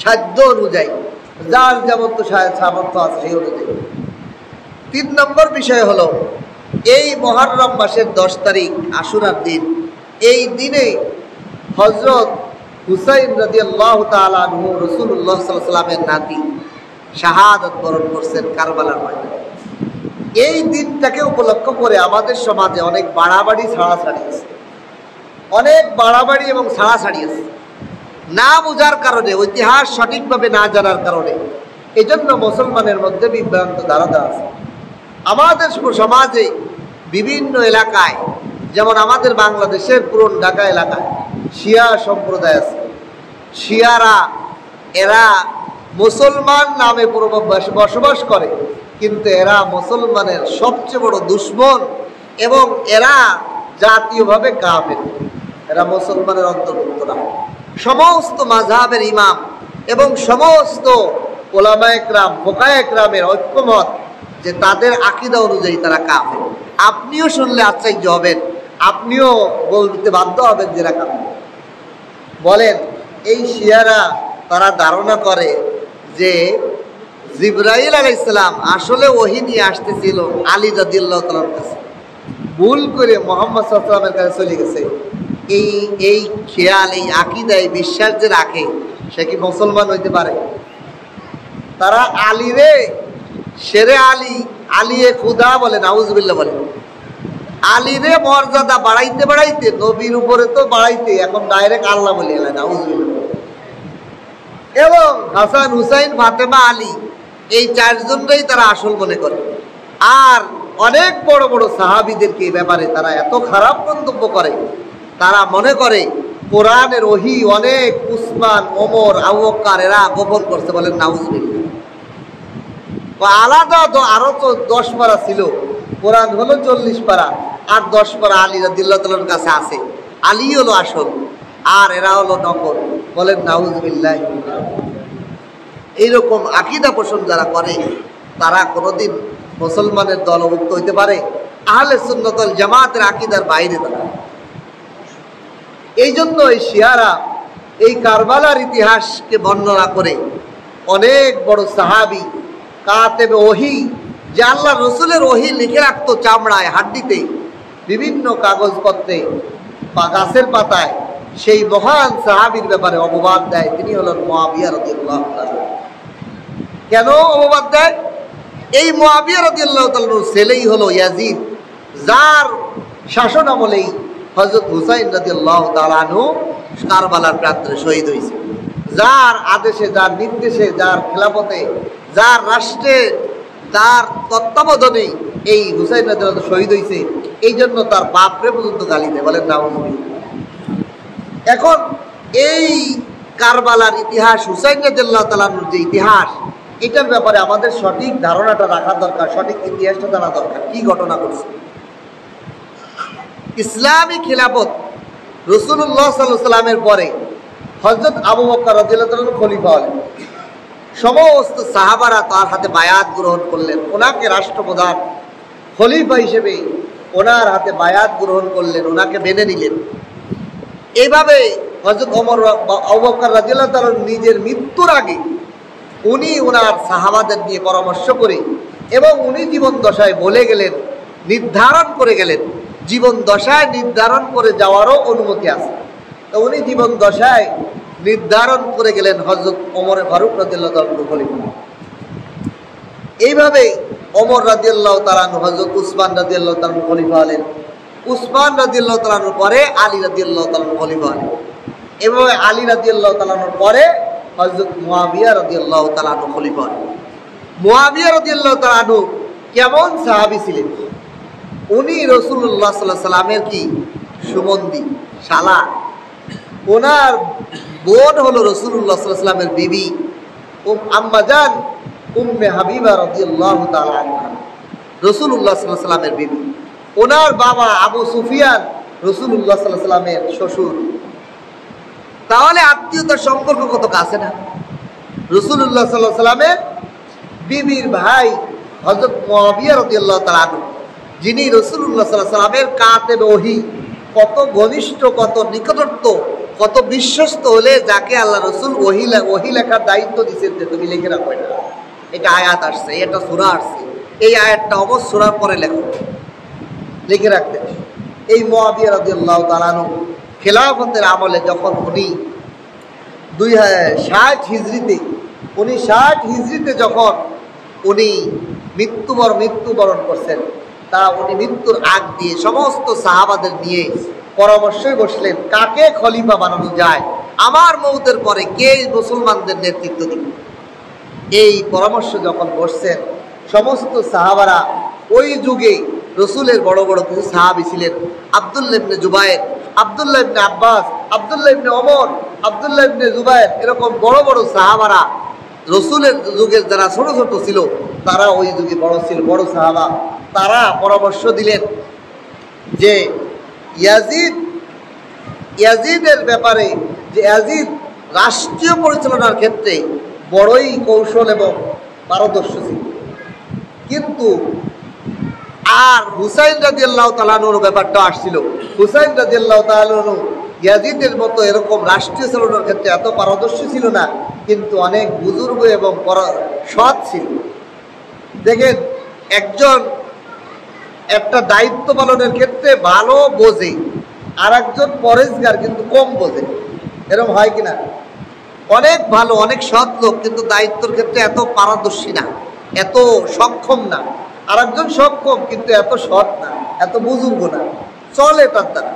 সাধ্য অনুযায়ী, যার যেমন তো সামর্থ্য আছে সেই অনুযায়ী। 3 নম্বর বিষয় হলো এই মুহররম মাসের 10 তারিখ আশুরার দিন, এই দিনে হযরত হুসাইন রাদিয়াল্লাহু তাআলা আনহু রাসূলুল্লাহ সাল্লাল্লাহু আলাইহি ওয়াসাল্লামের নাতি শাহাদাত বরণ করছেন কারবালার ময়দানে। এই দিনটাকে উপলক্ষ করে আমাদের সমাজে অনেক বাড়াবাড়ি ছাড়াছাড়ি আছে, অনেক বাড়াবাড়ি এবং ছাড়াছাড়ি আছে, না বোঝার কারণে, ইতিহাস সঠিকভাবে না জানার কারণে। এই জন্য মুসলমানের মধ্যে বিভ্রান্ত ধারণা আছে। আমাদের সমাজে বিভিন্ন এলাকায়, যেমন আমাদের বাংলাদেশের পুরন ঢাকা এলাকায় শিয়া সম্প্রদায় আছে। শিয়ারা এরা মুসলমান নামে বসবাস করে, কিন্তু এরা মুসলমানের সবচেয়ে বড় দুশমন এবং এরা জাতীয়ভাবে কাফের। এরা মুসলমানের অন্তর্ভুক্ত না। সমস্ত মাযহাবের ইমাম এবং সমস্ত ওলামায়ে কেরাম, ফুকাহায়ে কেরামের ঐক্যমত যে তাদের আকীদা অনুযায়ী তারা কাফের। আপনিও শুনলে আশ্চর্য হবেন, আপনিও বলতে বাধ্য হবেন যে এরা কাফের। বলেন, এই শিয়ারা তারা ধারণা করে যে জিবরাইল আলাইহিস সালাম আসলে ওহী নিয়ে আসতেছিল আলী রাদিয়াল্লাহু তাআলার কাছে, ভুল করে মুহাম্মদ সাল্লাল্লাহু আলাইহি ওয়াসাল্লামের কাছে চলে গেছে। এই খেয়াল, এই আকীদা, এই বিশ্বাস যে রাখে, সে কি মুসলমান হইতে পারে? তারা আলী রে শেরে আলী, আলিয়ে খুদা বলে, নাউজুবিল্লাহ বলে। আলী রে মর্যাদা বাড়াইতে বাড়াইতে, নবীর উপরে তো বাড়াইতে এখন ডাইরেক্ট আল্লাহ বলে এলেন, নাউজুবিল্লাহ। এবং হাসান, হুসাইন, ফাতেমা, আলী, এই চারজনটাই তারা আসল মনে করে। আর অনেক বড় বড় সাহাবীদেরকে এই ব্যাপারে তারা এত খারাপ মন্তব্য করে। তারা মনে করে কোরআনের ওহী অনেক উসমান, ওমর, আবু বকর এরা গোপন করছে, বলেন নাউজুবিল্লাহ। আলাদা আরো তো 10 পারা ছিল, কোরআন হলো 40 পারা, আর 10 পারা আলী রাদিয়াল্লাহু তাআলার কাছে আছে। আলী হলো আসল আর এরা হলো নকল, বলেন নাউজুবিল্লাহ। এইরকম আকীদা পোষণ যারা করে তারা কোনোদিন মুসলমানের দলভুক্ত হইতে পারে? আহলে সুন্নাত ওয়াল জামাতের আকীদার বাইরে তারা। এই জন্য এই শিয়ারা এই কারবালার ইতিহাসকে বর্ণনা করে অনেক বড় সাহাবী কাতেবে ওহী, যে আল্লাহ রসুলের ওহী লিখে রাখতো চামড়ায়, হাড্ডিতে, বিভিন্ন কাগজপত্রে বা গাছের পাতায়, সেই মহান সাহাবীর ব্যাপারে অপবাদ দেয়। তিনি হলেন মুআবিয়া রাদিয়াল্লাহু তাআলা। কেন অপবাদ দেয়? এই মুআবিয়া রাদিয়াল্লাহু তাআলার ছেলেই হলো ইয়াজিদ, যার শাসন আমলেই হযরত হুসাইন রাদিয়াল্লাহু তাআলা আনহু কারবালার প্রান্তরে শহীদ হয়েছে। যার আদেশে, যার নির্দেশে, যার খেলাফতে, যার রাষ্ট্রে, যার তত্ত্বাবধানে এই হুসাইন রাদিয়াল্লাহু শহীদ হয়েছে, এই জন্য তার বাপরে পর্যন্ত গালি দেয়, বলেন নাউজুবিল্লাহ। এখন এই কারবালার ইতিহাস, হুসাইন রাদিয়াল্লাহু তাআলার যে ইতিহাস, এটার ব্যাপারে আমাদের সঠিক ধারণাটা রাখা দরকার, সঠিক ইতিহাসটা জানা দরকার। কি ঘটনা ঘটছে? ইসলামী খিলাফত রাসূলুল্লাহ সাল্লাল্লাহু আলাইহি ওয়াসাল্লামের পরে হযরত আবু বকর রাদিয়াল্লাহু তাআলা খলিফা হলেন। সমস্ত সাহাবারা তার হাতে বায়াত গ্রহণ করলেন, ওনাকে রাষ্ট্রপ্রধান খলিফা হিসেবে ওনার হাতে বায়াত গ্রহণ করলেন, ওনাকে মেনে নিলেন। এইভাবে হযরত ওমর, আবু বকর রাদিয়াল্লাহু তাআলা নিজের মৃত্যুর আগে উনি ওনার সাহাবাদের নিয়ে পরামর্শ করে, এবং উনি জীবন দশায় বলে গেলেন, নির্ধারণ করে গেলেন, জীবন দশায় নির্ধারণ করে যাওয়ারও অনুমতি আছে। তো উনি জীবন দশায় নির্ধারণ করে গেলেন হযরত ওমর ফারুক রাদিয়াল্লাহু তাআলা খলিফা। এইভাবে ওমর রাদিয়াল্লাহু তাআলা, হযরত উসমান রাদিয়াল্লাহু তাআলা খলিফা হলেন। উসমান রাদিয়াল্লাহু তাআলার পরে আলী রাদিয়াল্লাহু তাআলা খলিফা হলেন। এভাবে আলী রাদিয়াল্লাহু তাআলার পরে হযরত মুআবিয়া রাদিয়াল্লাহু তাআলা খলিফা হলেন। মুআবিয়া রাদিয়াল্লাহু তাআলা কেমন সাহাবী ছিলেন? উনি রাসূলুল্লাহ সাল্লাল্লাহু আলাইহি সাল্লামের কি সুমন্দি, শালা। ওনার বোন হলো রাসূলুল্লাহ সাল্লাল্লাহু আলাইহি সাল্লামের বিবি আম্মা জান উম্মে হাবিবা রাদিয়াল্লাহু তাআলা আনহা, রাসূলুল্লাহ সাল্লাল্লাহু আলাইহি সাল্লামের বিবি। ওনার বাবা আবু সুফিয়ান রাসূলুল্লাহ সাল্লাল্লাহু আলাইহি সাল্লামের শ্বশুর। তাহলে আত্মীয়তার সম্পর্ক কত কাছে না? রাসূলুল্লাহ সাল্লাল্লাহু আলাইহি সাল্লামের বিবির ভাই হযরত মুআবিয়া রাদিয়াল্লাহু তাআলা আনহু, যিনি রাসূলুল্লাহ সাল্লাল্লাহু আলাইহি সাল্লামের কাতেবে ওহী, কত ঘনিষ্ঠ, কত নিকটত্ব, কত বিশ্বস্ত হলে যাকে আল্লাহ রসুল ওহী লেখার দায়িত্ব দিচ্ছেন যে তুমি লিখে রাখো। এটা আয়াত আসছে, এটা সূরা আসছে, এই আয়াতটা অবশ্য সূরার পরে লেখো, লিখে রাখতে। এই মুআবিয়া রাদিয়াল্লাহু তাআলা আনহু খেলাফতের আমলে যখন উনি 60 হিজরিতে যখন উনি মৃত্যুবরণ করছেন, তা উনি মৃত্যুর আগ দিয়ে সমস্ত সাহাবাদের নিয়ে পরামর্শই বসলেন, কাকে খলিফা বানানো যায়, আমার মৌতের পরে কে মুসলমানদের নেতৃত্ব দিবে। এই পরামর্শ যখন বসছেন, সমস্ত সাহাবারা ওই যুগে রসুলের বড় বড় কিছু সাহাবী ছিলেন, আব্দুল্লাহ ইবনে জুবায়ের, আব্দুল্লাহ ইবনে আব্বাস, আব্দুল্লাহ ইবনে ওমর, আব্দুল্লাহ ইবনে জুবায়ের, এরকম বড় বড় সাহাবারা রসুলের যুগের যারা ছোট ছোট ছিল তারা ওই যুগে বড় ছিল, বড় সাহাবা। তারা পরামর্শ দিলেন যে ইয়াজিদের ব্যাপারে, যে ইয়াজিদ রাষ্ট্রীয় পরিচালনার ক্ষেত্রে বড়ই কৌশল এবং পারদর্শী ছিল, কিন্তু আর হুসাইন রাদিয়াল্লাহু তাআলা আনহুর ব্যাপারটা আসছিল। হুসাইন রাদিয়াল্লাহু তাআলা আনহু ইয়াজিদের মতো এরকম রাষ্ট্রীয় চালনার ক্ষেত্রে এত পারদর্শী ছিল না, কিন্তু অনেক বুজুর্গ এবং সৎ ছিল। দেখেন, একজন একটা দায়িত্ব পালনের ক্ষেত্রে ভালো বোঝে, আর একজন পরেশগার কিন্তু কম বোঝে, এরকম হয় কিনা? অনেক ভালো, অনেক সৎ লোক, কিন্তু দায়িত্বের ক্ষেত্রে এত পারদর্শী না, এত সক্ষম না। আর একজন সক্ষম কিন্তু এত সৎ না, এত বুজুর্গ না, চলে তার দ্বারা।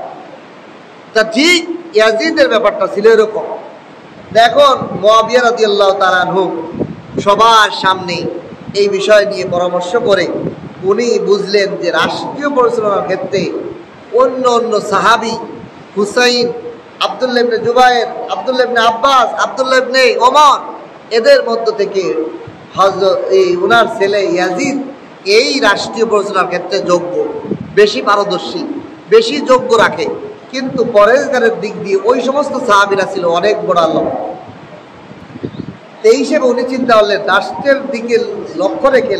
তা ঠিক ইয়াজিদের ব্যাপারটা ছিল এরকম। এখন মুআবিয়া রাদিয়াল্লাহু তাআলা আনহু সবার সামনে এই বিষয় নিয়ে পরামর্শ করে উনি বুঝলেন যে রাষ্ট্রীয় পরিচালনার ক্ষেত্রে অন্য অন্য সাহাবী হুসাইন, আব্দুল্লাহ ইবনে জুবায়ের, আব্দুল্লাহ ইবনে আব্বাস, আব্দুল্লাহ ইবনে ওমর, এদের মধ্য থেকে উনার ছেলে ইয়াজিদ এই রাষ্ট্রীয় পরিচালনার ক্ষেত্রে যোগ্য, বেশি পারদর্শী, বেশি যোগ্য রাখে। কিন্তু পরেশগারের দিক দিয়ে ওই সমস্ত সাহাবীরা ছিল অনেক বড় আল্লাহ। এই হিসেবে উনি চিন্তা করলেন রাষ্ট্রের দিকে লক্ষ্য রেখে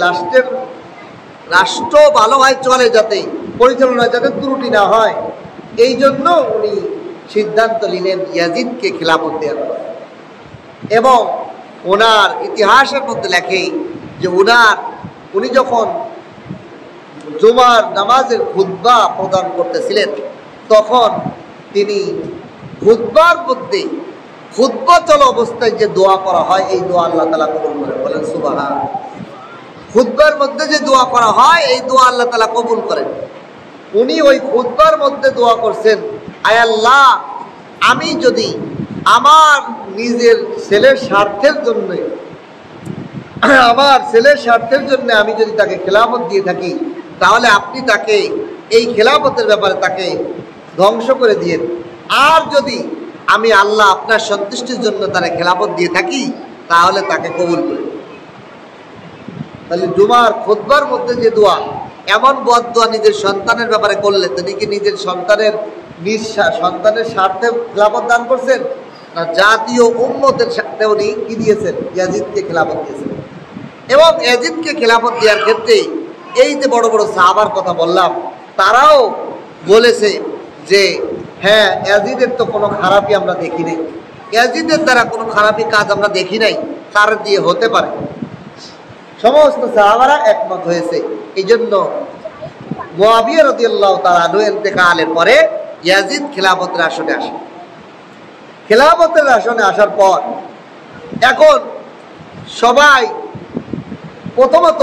রাষ্ট্র ভালোভাবে চলে, যাতে পরিচালনায় যাতে ত্রুটি না হয়, এই জন্য উনি সিদ্ধান্ত নিলেন ইয়াজিদকে খেলাফত দেওয়ার পর। এবং ওনার ইতিহাসের মধ্যে লেখে যে উনি যখন জুমার নামাজের খুতবা প্রদান করতেছিলেন, তখন তিনি খুতবার মধ্যে, খুতবা চলা অবস্থায় যে দোয়া করা হয়, এই দোয়া আল্লাহ তাআলা কবুল করেন, বলেন সুবহান। খুতবার মধ্যে যে দোয়া করা হয়, এই দোয়া আল্লাহ তাআলা কবুল করেন। উনি ওই খুতবার মধ্যে দোয়া করছেন, আয় আল্লাহ, আমি যদি আমার নিজের ছেলের স্বার্থের জন্য, আমি যদি তাকে খেলাফত দিয়ে থাকি, তাহলে আপনি তাকে এই খেলাফতের ব্যাপারে তাকে ধ্বংস করে দিয়েন। আর যদি আমি আল্লাহ আপনার সন্তুষ্টির জন্য তারা খেলাফত দিয়ে থাকি, তাহলে তাকে কবুল করে। তাহলে জুমার খুতবার মধ্যে যে দোয়া, এমন বদদোয়া নিজের সন্তানের ব্যাপারে করলে তিনি কি নিজের সন্তানের স্বার্থে খেলাফত দান করছেন, না জাতীয় উম্মতের সাথে উনি কি দিয়েছেন? ইয়াজিদকে খেলাফত দিয়েছেন। এবং ইয়াজিদকে খেলাফত দেওয়ার ক্ষেত্রে এই যে বড় বড় সাহাবার কথা বললাম, তারাও বলেছে যে হ্যাঁ, ইয়াজিদের তো কোনো খারাপই আমরা দেখি নাই, ইয়াজিদের দ্বারা কোনো খারাপই কাজ আমরা দেখি নাই, তার দিয়ে হতে পারে। সমস্ত সাহাবারা একমত হয়েছে। এই জন্য মুআবিয়া রাদিয়াল্লাহু তাআলা আনহু ইন্তেকালের পরে ইয়াজিদ খেলাফতের আসনে আসে। খেলাফতের আসনে আসার পর এখন সবাই প্রথমত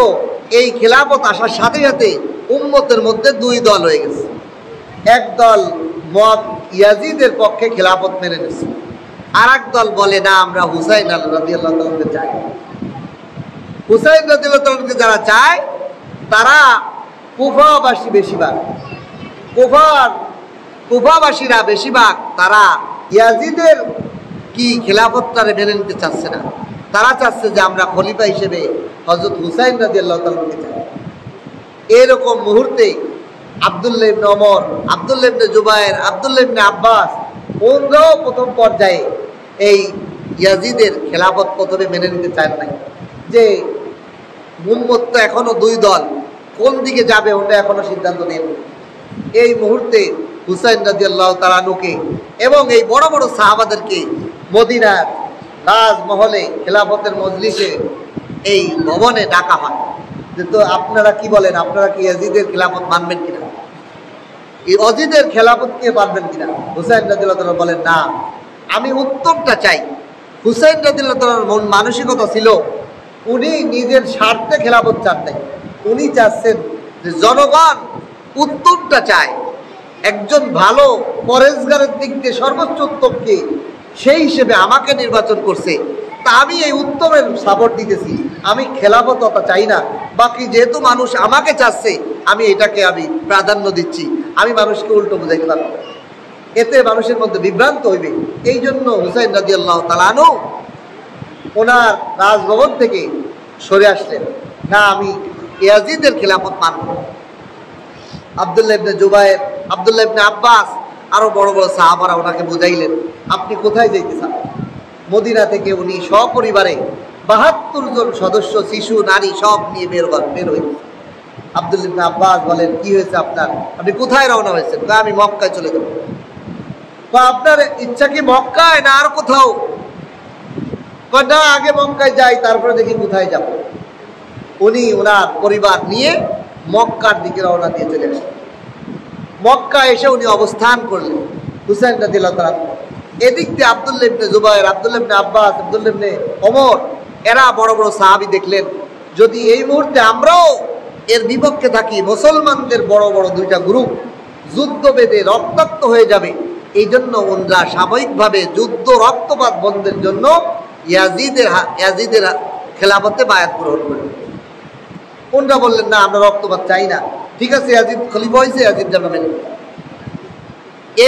এই খেলাফত আসার সাথে সাথে উম্মতের মধ্যে দুই দল হয়ে গেছে। এক দল ইয়াজিদের পক্ষে খেলাফত মেনে নিয়েছে, আর এক দল বলে না, আমরা হুসাইন রাদিয়াল্লাহু তাআলাকে চাই। হুসাইন রাদিয়াল্লাহু তাআলাকে যারা চায় তারা কুফাবাসী, বেশিরভাগ কুফাবাসীরা বেশিরভাগ তারা ইয়াজিদের কি খেলাফতটারে মেনে নিতে চাচ্ছে না। তারা চাচ্ছে যে আমরা খলিফা হিসেবে হযরত হুসাইন রাদিয়াল্লাহু তাআলাকে চাই। এরকম মুহূর্তে আব্দুল্লাহ ইবনে ওমর, আব্দুল্লাহ ইবনে জুবায়ের, আব্দুল্লাহ ইবনে আব্বাস, ওনারাও প্রথম পর্যায়ে এই ইয়াজিদের খেলাফত প্রথমে মেনে নিতে চান নাই, যে উম্মত তো এখনো দুই দল, কোন দিকে যাবে ওটা এখনো সিদ্ধান্ত নেন। এই মুহূর্তে হুসাইন রাদিয়াল্লাহু তাআলা আনহুকে এবং এই বড় বড় সাহাবাদেরকে মদিনার রাজমহলে খেলাফতের মজলিসে এই ভবনে ডাকা হয় যে, তো আপনারা কি বলেন, আপনারা কি ইয়াজিদের খেলাফত মানবেন কিনা, এই ইয়াজিদের খেলাফতকে মানবেন কিনা? হুসাইন রাদিয়াল্লাহু তাআলা বলেন, না, আমি উত্তরটা চাই। হুসাইন রাদিয়াল্লাহু তাআলার মন মানসিকতা ছিল, উনি নিজের স্বার্থে খেলাফত চান নাই, উনি চাচ্ছেন যে জনগণ উত্তমটা চায়, একজন ভালো পরেশগারের দিক দিয়ে সর্বোচ্চ উত্তমকে সেই হিসেবে আমাকে নির্বাচন করছে, তা আমি এই উত্তমের সাপোর্ট দিতেছি, আমি খেলাফত চাই না, বাকি যেহেতু মানুষ আমাকে চাচ্ছে আমি এটাকে আমি প্রাধান্য দিচ্ছি, আমি মানুষকে উল্টো বুঝাইতে পারবো, এতে মানুষের মধ্যে বিভ্রান্ত হইবে। এই জন্য হুসাইন রাদিয়াল্লাহু তাআলা আনহু ওনার রাজভবন থেকে সরে আসলেন, না আমি ইয়াজিদের খেলাফত মানব। আব্দুল্লাহ ইবনে জুবায়ের, আব্দুল্লাহ ইবনে আব্বাস, আরো বড় বড় সাহাবারা ওনাকে বুঝাইলেন আপনি কোথায় যাইতে চান। মদিনা থেকে উনি সপরিবারে ৭২ জন সদস্য, শিশু, নারী সব নিয়ে বের হইল। আব্দুল্লাহ ইবনে আব্বাস বলেন কি হয়েছে আপনার, আপনি কোথায় রওনা হয়েছেন? আমি মক্কায় চলে যাব। আপনার ইচ্ছা কি মক্কায় না আর কোথাও? না, আগে মক্কায় যাই, তারপরে দেখি কোথায় যাব। উনি ওনার পরিবার নিয়ে মক্কার দিকে রওনা দিয়ে চলে আসেন। মক্কা এসে উনি অবস্থান করলেন। হুসাইন রাদিয়াল্লাহু তাআলা এদিক দিয়ে আব্দুল্লাহ ইবনে জুবায়ের, আব্দুল্লাহ ইবনে আব্বাস, আব্দুল্লাহ ইবনে ওমর, এরা বড় বড় সাহাবী দেখলেন যদি এই মুহূর্তে আমরাও এর বিপক্ষে থাকি, মুসলমানদের বড় বড় দুইটা গ্রুপ যুদ্ধ বেঁধে রক্তাক্ত হয়ে যাবে। এই জন্য ওনারা সাময়িকভাবে যুদ্ধ রক্তপাত বন্ধের জন্য ইয়াজিদের খেলাফতে বায়াত গ্রহণ করলেন। ওনারা বললেন না, আমরা রক্তপাত চাই না, ঠিক আছে ইয়াজিদ খলিফা হয়েছে, ইয়াজিদ যেন মেনে।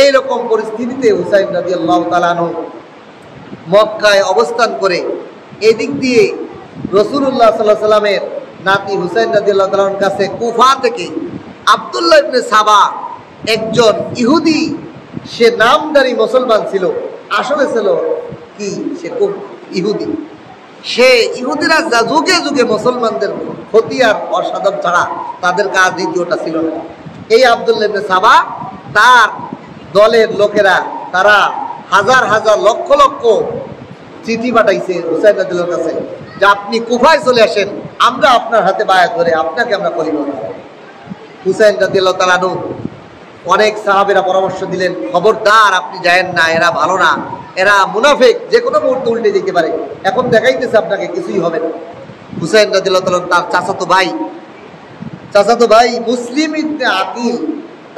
এইরকম পরিস্থিতিতে হুসাইন রাদিয়াল্লাহু তাআলা আনহু মক্কায় অবস্থান করে এদিক দিয়ে রাসূলুল্লাহ সাল্লাল্লাহু আলাইহি ওয়াসাল্লামের নাতি হুসাইন রাদিয়াল্লাহু তাআলা আনহুর কাছে কুফা থেকে আব্দুল্লাহ ইবনে সাবা, একজন ইহুদি, সে নামদারি মুসলমান ছিল, আসলে ছিল কি সে ইহুদি। সে ইহুদিরা যুগে যুগে মুসলমানদের ক্ষতি আর অসাধন ছাড়া তাদের কাজ দ্বিতীয়টা ছিল না। এই আব্দুল্লাহ ইবনে সাবা, তার দলের লোকেরা, তারা হাজার হাজার লক্ষ লক্ষ চিঠি পাঠাইছে হুসাইন রাদিয়াল্লাহু কাছে যে আপনি কুফায় চলে আসেন, আমরা আপনার হাতে বায়াত ধরে আপনাকে আমরা খলিফা বানাবো। হুসাইন রাদিয়াল্লাহু তাআলা আনহু, অনেক সাহাবেরা পরামর্শ দিলেন খবরদার আপনি যায়েন না, এরা ভালো না, এরা মুনাফিক, যে কোনো মুহূর্তে উল্টে যেতে পারে, এখন দেখাইতেছে আপনাকে কিছুই হবে না। হুসাইন রাদিয়াল্লাহু তাআলা তার চাচাতো ভাই মুসলিম ইবনে আকিল,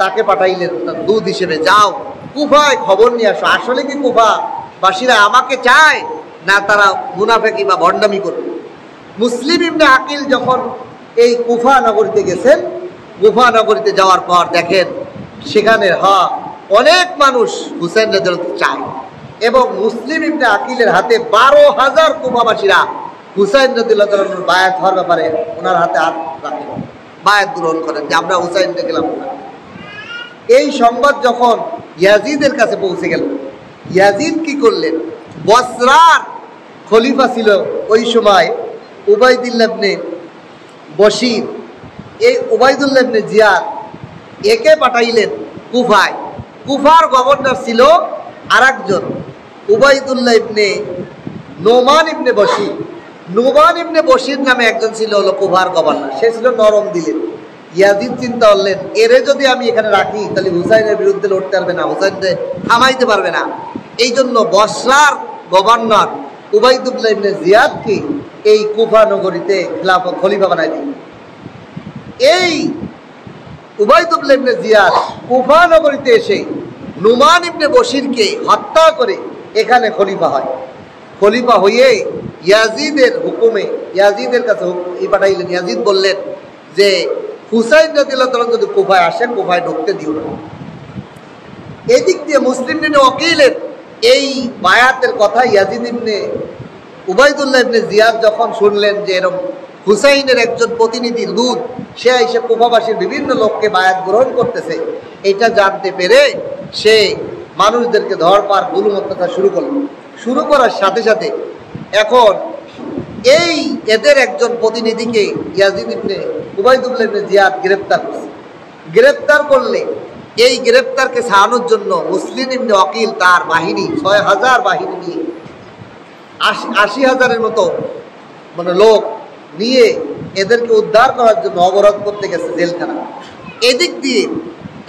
তাকে পাঠাইলেন তার দূত হিসেবে, যাও কুফায় খবর নিয়ে আসো, আসলে কি কুফাবাসীরা আমাকে চায় না তারা মুনাফিকি বা ভণ্ডামি করবে। মুসলিম ইবনে আকিল যখন এই কুফা নগরীতে গেছেন, কুফা নগরীতে যাওয়ার পর দেখেন সেখানে অনেক মানুষ হুসাইন রাদিয়াল্লাহু চায়, এবং মুসলিম ইবনে আকিলের হাতে 12,000 কুফাবাসীরা হুসাইন রাদিয়াল্লাহু তাআলার বায়াত হওয়ার ব্যাপারে ওনার হাতে হাত রাখেন, বায়াত গ্রহণ করেন যে আমরা হুসাইনকে গেলাম। এই সংবাদ যখন ইয়াজিদের কাছে পৌঁছে গেল, ইয়াজিদ কি করলেন, বসরার খলিফা ছিল ওই সময় উবাইদুল্লাহ ইবনে বশির, এই উবাইদুল্লাহ ইবনে জিয়াদ, একে পাঠাইলেন কুফায়। কুফার গভর্নর ছিল আরেকজন উবাইদুল্লাহ ইবনে নোমান ইবনে বশির। নোমান ইবনে বশির নামে একজন ছিল হলো কুফার গভর্নর, সে ছিল নরম দিলের। ইয়াজিদ চিন্তা করলেন এরে যদি আমি এখানে রাখি তাহলে হুসাইনের বিরুদ্ধে লড়তে পারবে না, হুসাইনকে থামাইতে পারবে না। এই জন্য বসরার গভর্নর উবাইদুল্লাহ ইবনে জিয়াদকে এই কুফা নগরীতে খলিফা বানাই দিলেন। এই উবাইদুল্লাহ ইবনে জিয়াদ কুফা নগরীতে এসে নোমান ইবনে বশিরকে হত্যা করে এখানে খলিফা হয়। খলিফা হয়ে ইয়াজিদের হুকুমে ইয়াজিদের কাছে পাঠাইলেন। ইয়াজিদ বললেন যে হুসাইন রাদিয়াল্লাহু তাআলা যদি কুফায় আসেন, কুফায় ঢুকতে দিও না। এদিক দিয়ে মুসলিম ইবনে ওয়াকিলের এই বায়াতের কথা ইয়াজিদ ইবনে উবাইদুল্লাহ ইবনে জিয়াদ যখন শুনলেন যে এরকম হুসাইনের একজন প্রতিনিধির দূত সে এসে কুফাবাসীর বিভিন্ন লোককে বায়াত গ্রহণ করতেছে, এটা জানতে পেরে সে মানুষদেরকে ধরপার জুলুম অত্যাচার শুরু করার সাথে সাথে এখন এই এদের একজন প্রতিনিধিকে ইয়াজিদ ইবনে উবাইদুল্লাহ ইবনে জিয়াদ গ্রেফতার করছে। গ্রেফতার করলে এই গ্রেফতারকে ছাড়ানোর জন্য মুসলিম ইবনে ওয়াকিল তার বাহিনী 6,000 বাহিনী নিয়ে 80,000-এর মতো লোক নিয়ে এদেরকে উদ্ধার করার জন্য অবরোধ করতে গেছে জেলখানা। এদিক দিয়ে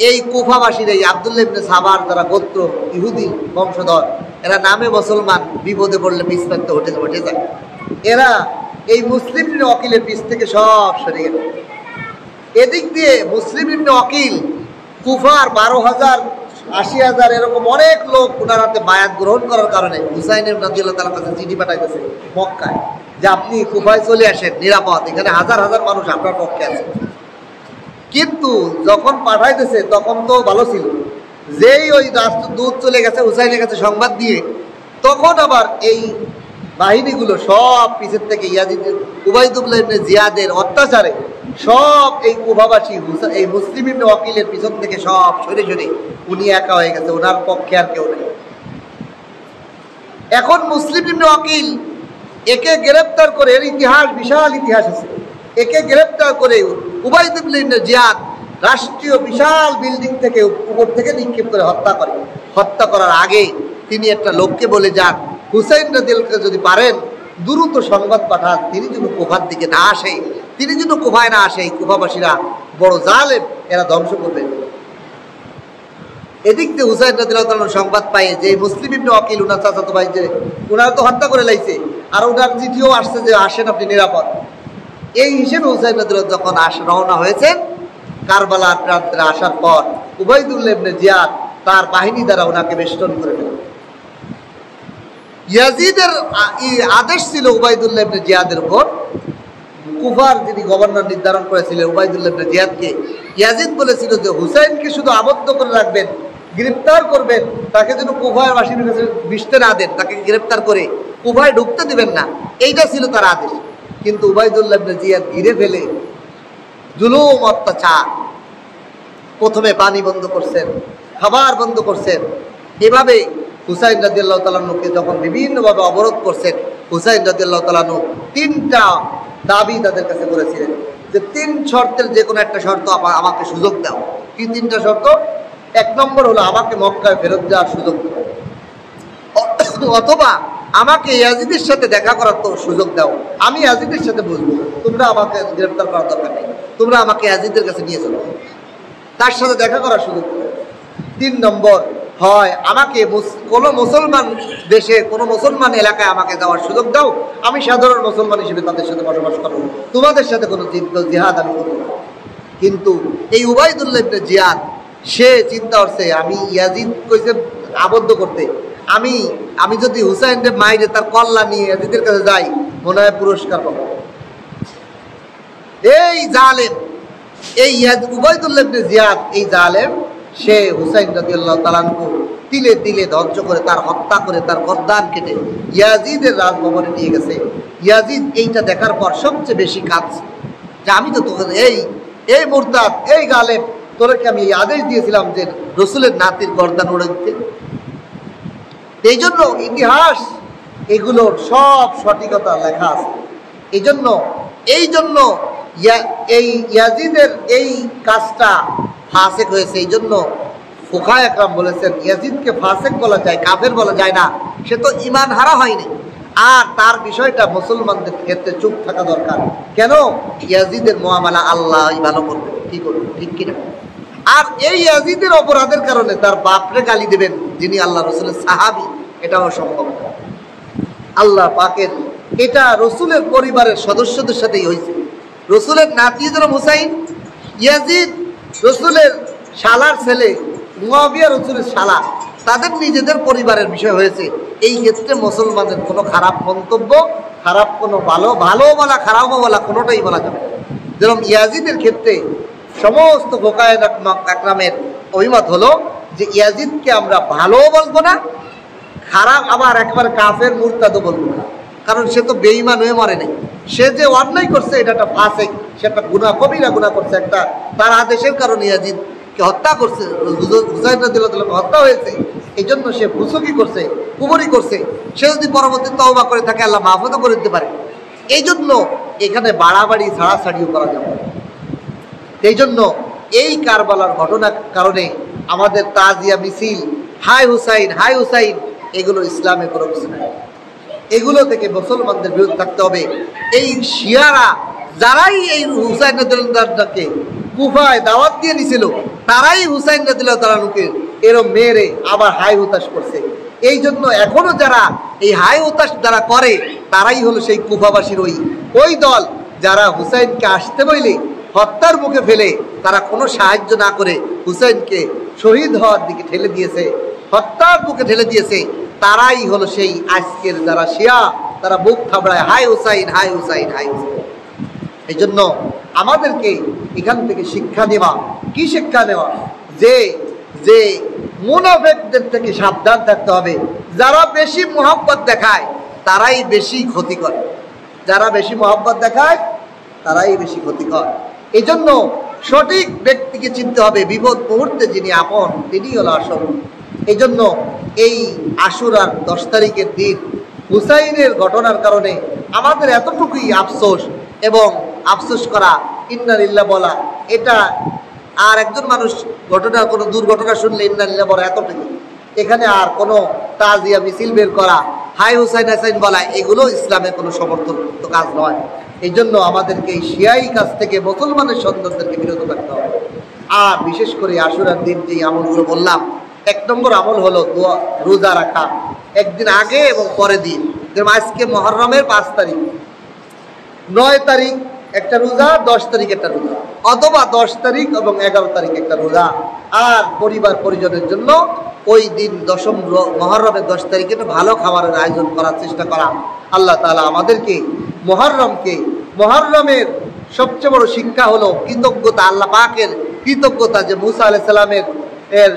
এই কুফাবাসীর এই আব্দুল্লাহ ইবনে সাবার যারা গোত্র ইহুদি বংশধর, এরা নামে মুসলমান, বিপদে পড়লে পিছ থাকতে উঠে যায়। এরা এই মুসলিম ইবনে ওয়াকিলের পিছ থেকে সব সরে গেল। এদিক দিয়ে মুসলিম ইবনে ওয়াকিল কুফার 12,000 80,000 এরকম অনেক লোক ওনার হাতে বায়াত গ্রহণ করার কারণে হুসাইনের রাদিয়াল্লাহু তাআলার কাছে চিঠি পাঠাইতেছে মক্কায় যে আপনি কুফায় চলে আসেন, নিরাপদ, এখানে হাজার হাজার মানুষ আপনার পক্ষে আছে। কিন্তু যখন পাঠাইতেছে তখন তো ভালো ছিল, যেই ওই রাষ্ট্রদূত চলে গেছে হুসাইনের কাছে সংবাদ দিয়ে, তখন আবার এই বাহিনীগুলো সব পিছের থেকে ইয়াজিদ উবাইদুল্লাহ ইবনে জিয়াদের অত্যাচারে সব এই কুফাবাসী এই মুসলিম ইবনে ওয়াকিলের পিছন থেকে সব সরে সরে উনি একা হয়ে গেছে, ওনার পক্ষে আর কেউ নেই। এখন মুসলিম ইবনে ওয়াকিল একে গ্রেফতার করে, এর ইতিহাস বিশাল ইতিহাস আছে, একে গ্রেফতার করে উবাইদুল্লাহ ইবনে জিয়াদ রাষ্ট্রীয় বিশাল বিল্ডিং থেকে উপর থেকে নিক্ষেপ করে হত্যা করে। হত্যা করার আগে তিনি একটা লোককে বলে যান, হুসাইন রাদিয়াল্লাহু যদি পারেন দ্রুত সংবাদ পাঠান, তিনি যেন কুফার দিকে না আসে, তিনি যেন কুফায় না আসে, কুফাবাসীরা বড় জালেম, এরা ধ্বংস করবে। এদিক দিয়ে হুসাইন রাদিয়াল্লাহু তাআলা সংবাদ পায় যে মুসলিম ইবনে ওয়াকিল উনার চাচাতো ভাই যে উনারা তো হত্যা করে লাইছে, আর উনার চিঠিও আসছে যে আসেন আপনি নিরাপদ। এই হিসেবে হুসাইন রাদিয়াল্লাহু যখন রওনা হয়েছেন কারবালার প্রান্তরে আসার পর উবাইদুল্লাহ ইবনে জিয়াদ তার বাহিনী দ্বারা ওনাকে বেষ্টন করে নেন। ইয়াজিদের আদেশ ছিল উবাইদুল্লাহ ইবনে জিয়াদের উপর, কুফার যিনি গভর্নর নির্ধারণ করেছিলেন উবাইদুল্লাহ ইবনে জিয়াদকে, ইয়াজিদ বলেছিল যে হুসাইনকে শুধু আবদ্ধ করে রাখবেন, গ্রেফতার করবেন, তাকে যেন কুফার বাসীর কাছে মিশতে না দেন, তাকে গ্রেফতার করে কুফায় ঢুকতে দিবেন না, এইটা ছিল তার আদেশ। কিন্তু উবাইদুল্লাহ ইবনে জিয়াদ ঘিরে ফেলে জুলুম অত্যাচার, প্রথমে পানি বন্ধ করছেন, খাবার বন্ধ করছেন, এভাবে হুসাইন রাদিয়াল্লাহু তাআলা আনহুকে যখন বিভিন্নভাবে অবরোধ করছেন, হুসাইন রাদিয়াল্লাহু তাআলা আনহু 3টা দাবি তাদের কাছে করেছিলেন যে 3 শর্তের যে কোনো একটা শর্ত আমাকে সুযোগ দাও। কি 3টা শর্ত? 1 নম্বর হলো আমাকে মক্কায় ফেরত যাওয়ার সুযোগ দাও, অথবা আমাকে ইয়াজিদের সাথে দেখা করার তো সুযোগ দাও, আমি ইয়াজিদের সাথে বসবো, তোমরা আমাকে গ্রেফতার করার দরকার নেই, তোমরা আমাকে ইয়াজিদের কাছে নিয়ে চলো, তার সাথে দেখা করার সুযোগ দাও। 3 নম্বর, হয় আমাকে কোনো মুসলমান দেশে কোনো মুসলমান এলাকায় আমাকে যাওয়ার সুযোগ দাও, আমি সাধারণ মুসলমান হিসেবে তাদের সাথে বসবাস করবো, তোমাদের সাথে কোনো জিহাদ আমি করবো না। কিন্তু এই উবাইদুল্লাহ ইবনে জিয়াদ সে চিন্তা করছে আমি ইয়াজিদ কইছে আবদ্ধ করতে, আমি যদি হুসাইনের মাইরে তার কল্লা নিয়ে ইয়াজিদের কাছে যাই মনে হয় পুরস্কার পাবো। এই জালেম, এই উবাইদুল্লাহ ইবনে জিয়াদ এই জালেম, সে হুসাইন রাদিয়াল্লাহু তাআলা আনহু তিলে তিলে ধ্বংস করে, তার হত্যা করে, তার গর্দান কেটে ইয়াজিদের রাজভবনে নিয়ে গেছে। ইয়াজিদ এইটা দেখার পর সবচেয়ে বেশি কাঁদছে যে আমি তো তোকে এই মুরতাদ, এই গালেব, তোরকে আমি এই আদেশ দিয়েছিলাম যে রসুলের নাতির গর্দান উড়ে দিতে। এই জন্য ইতিহাস এগুলোর সব সঠিকতা লেখা আছে। এই জন্য এই ইয়াজিদের এই কাজটা ফাসেক হয়েছে। এই জন্য ফুকায়ে একরাম বলেছেন ইয়াজিদকে ফাসেক বলা যায়, কাফের বলা যায় না, সে তো ঈমান হারা হয়নি। আর তার বিষয়টা মুসলমানদের ক্ষেত্রে চুপ থাকা দরকার। কেন? ইয়াজিদের মুআমালা আল্লাহ ভালো করবে, কি করবে, ঠিক কিনা? আর এই ইয়াজিদের অপরাধের কারণে তার বাপরে গালি দেবেন যিনি আল্লাহ রসুলের সাহাবী, এটাও সম্ভব না। আল্লাহ পাকের এটা রসুলের পরিবারের সদস্যদের সাথেই হয়েছে। রসুলের নাতি হুসাইন, ইয়াজিদ রসুলের শালার ছেলে, মুআবিয়া রসুলের শালা, তাদের নিজেদের পরিবারের বিষয় হয়েছে। এই ক্ষেত্রে মুসলমানের কোনো খারাপ মন্তব্য, খারাপ কোনো ভালো বলা, খারাপও বলা, কোনোটাই বলা যাবে না। যেরকম ইয়াজিদের ক্ষেত্রে সমস্ত ফুকায়ে একরামের অভিমত হলো যে ইয়াজিদকে আমরা ভালোও বলবো না, খারাপ আবার একবার কাফের মুরতাদও বলবো না, কারণ সে তো বেঈমান হয়ে মরে নাই। সে যে অন্যায় করছে এটা একটা ফাসেক, সে একটা গুনাহ, কবিরা গুনাহ করছে, একটা তার আদেশের কারণে ইয়াজিদকে হত্যা করছে, হুসাইন রাদিয়াল্লাহু তাআলা হত্যা হয়েছে, এই জন্য সে ফুসুকি করছে, কুফরি করছে। সে যদি পরবর্তী তওবা করে থাকে আল্লাহ মাফও করে দিতে পারে। এই জন্য এখানে বাড়াবাড়ি ছাড়াছাড়িও করা যাবে। এই জন্য এই কারবালার ঘটনার কারণে আমাদের তাজিয়া মিছিল, হাই হুসাইন, হাই হুসাইন, এগুলো ইসলামে কোনো কিছু নাই। এগুলো থেকে মুসলমানদের বিরত থাকতে হবে। এই শিয়ারা যারাই এই হুসাইন রাদিয়াল্লাহু তাআলাকে কুফায় দাওয়াত দিয়ে নিছিল, তারাই হুসাইন রাদিয়াল্লাহু তাআলাকে এরম মেরে আবার হাই হুতাশ করছে। এই জন্য এখনো যারা এই হাই হুতাশ যারা করে, তারাই হলো সেই কুফাবাসীর ওই দল যারা হুসাইনকে আসতে বইলে হত্যার মুখে ফেলে, তারা কোনো সাহায্য না করে হুসাইনকে শহীদ হওয়ার দিকে ঠেলে দিয়েছে, হত্যার বুকে ঠেলে দিয়েছে, তারাই হলো সেই আজকের যারা শিয়া, তারা বুক থাবড়ায় হাই হুসাইন, হাই হুসাইন, হাই হুসাইন। এই জন্য আমাদেরকে এখান থেকে শিক্ষা নেওয়া, কি শিক্ষা নেওয়া, যে যে মুনাফিকদের থেকে সাবধান থাকতে হবে। যারা বেশি মোহাব্বত দেখায় তারাই বেশি ক্ষতি করে, যারা বেশি মোহাব্বত দেখায় তারাই বেশি ক্ষতি করে। এই জন্য সঠিক ব্যক্তিকে চিনতে হবে, বিপদ মুহূর্তে যিনি আপন তিনি হলো আসল। এই জন্য এই আশুরার 10 তারিখের দিন হুসাইনের ঘটনার কারণে আমাদের এতটুকুই আফসোস, এবং আফসোস করা, ইন্না লিল্লাহ বলা, এটা আর একজন মানুষ ঘটনা কোনো দুর্ঘটনা শুনলে ইন্না লিল্লাহ বলা এতটুকু। এখানে আর কোনো তাজিয়া মিছিল বের করা, হাই হুসাইন হাসাইন বলা, এগুলো ইসলামের কোনো সমর্থিত কাজ নয়। এই জন্য আমাদেরকে এই শিয়াই কাজ থেকে মুসলমানের সন্তানদেরকে বিরত রাখতে হবে। আর বিশেষ করে আশুরার দিন যে আমলগুলো বললাম, 1 নম্বর আমল হলো রোজা রাখা, একদিন আগে এবং পরের দিন। যেমন আজকে মুহররমের 5 তারিখ, 9 তারিখ একটা রোজা, 10 তারিখ একটা রোজা, অথবা 10 তারিখ এবং 11 তারিখ একটা রোজা। আর পরিবার পরিজনের জন্য ওই দিন দশম মুহররমের 10 তারিখে একটা ভালো খাবারের আয়োজন করার চেষ্টা করা। আল্লাহ তাআলা আমাদেরকে মুহররমের সবচেয়ে বড় শিক্ষা হলো কৃতজ্ঞতা, আল্লাহ পাকের কৃতজ্ঞতা, যে মুসা আলাইহিস সালামের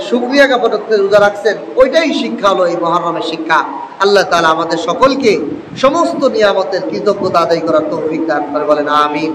শুকরিয়া জ্ঞাপন করতে রোজা রাখছেন, ওইটাই শিক্ষা হলো এই মুহররমের শিক্ষা। আল্লাহ তাআলা আমাদের সকলকে সমস্ত নিয়ামতের কৃতজ্ঞতা আদায় করার তৌফিক দান করে, বলেন আমিন।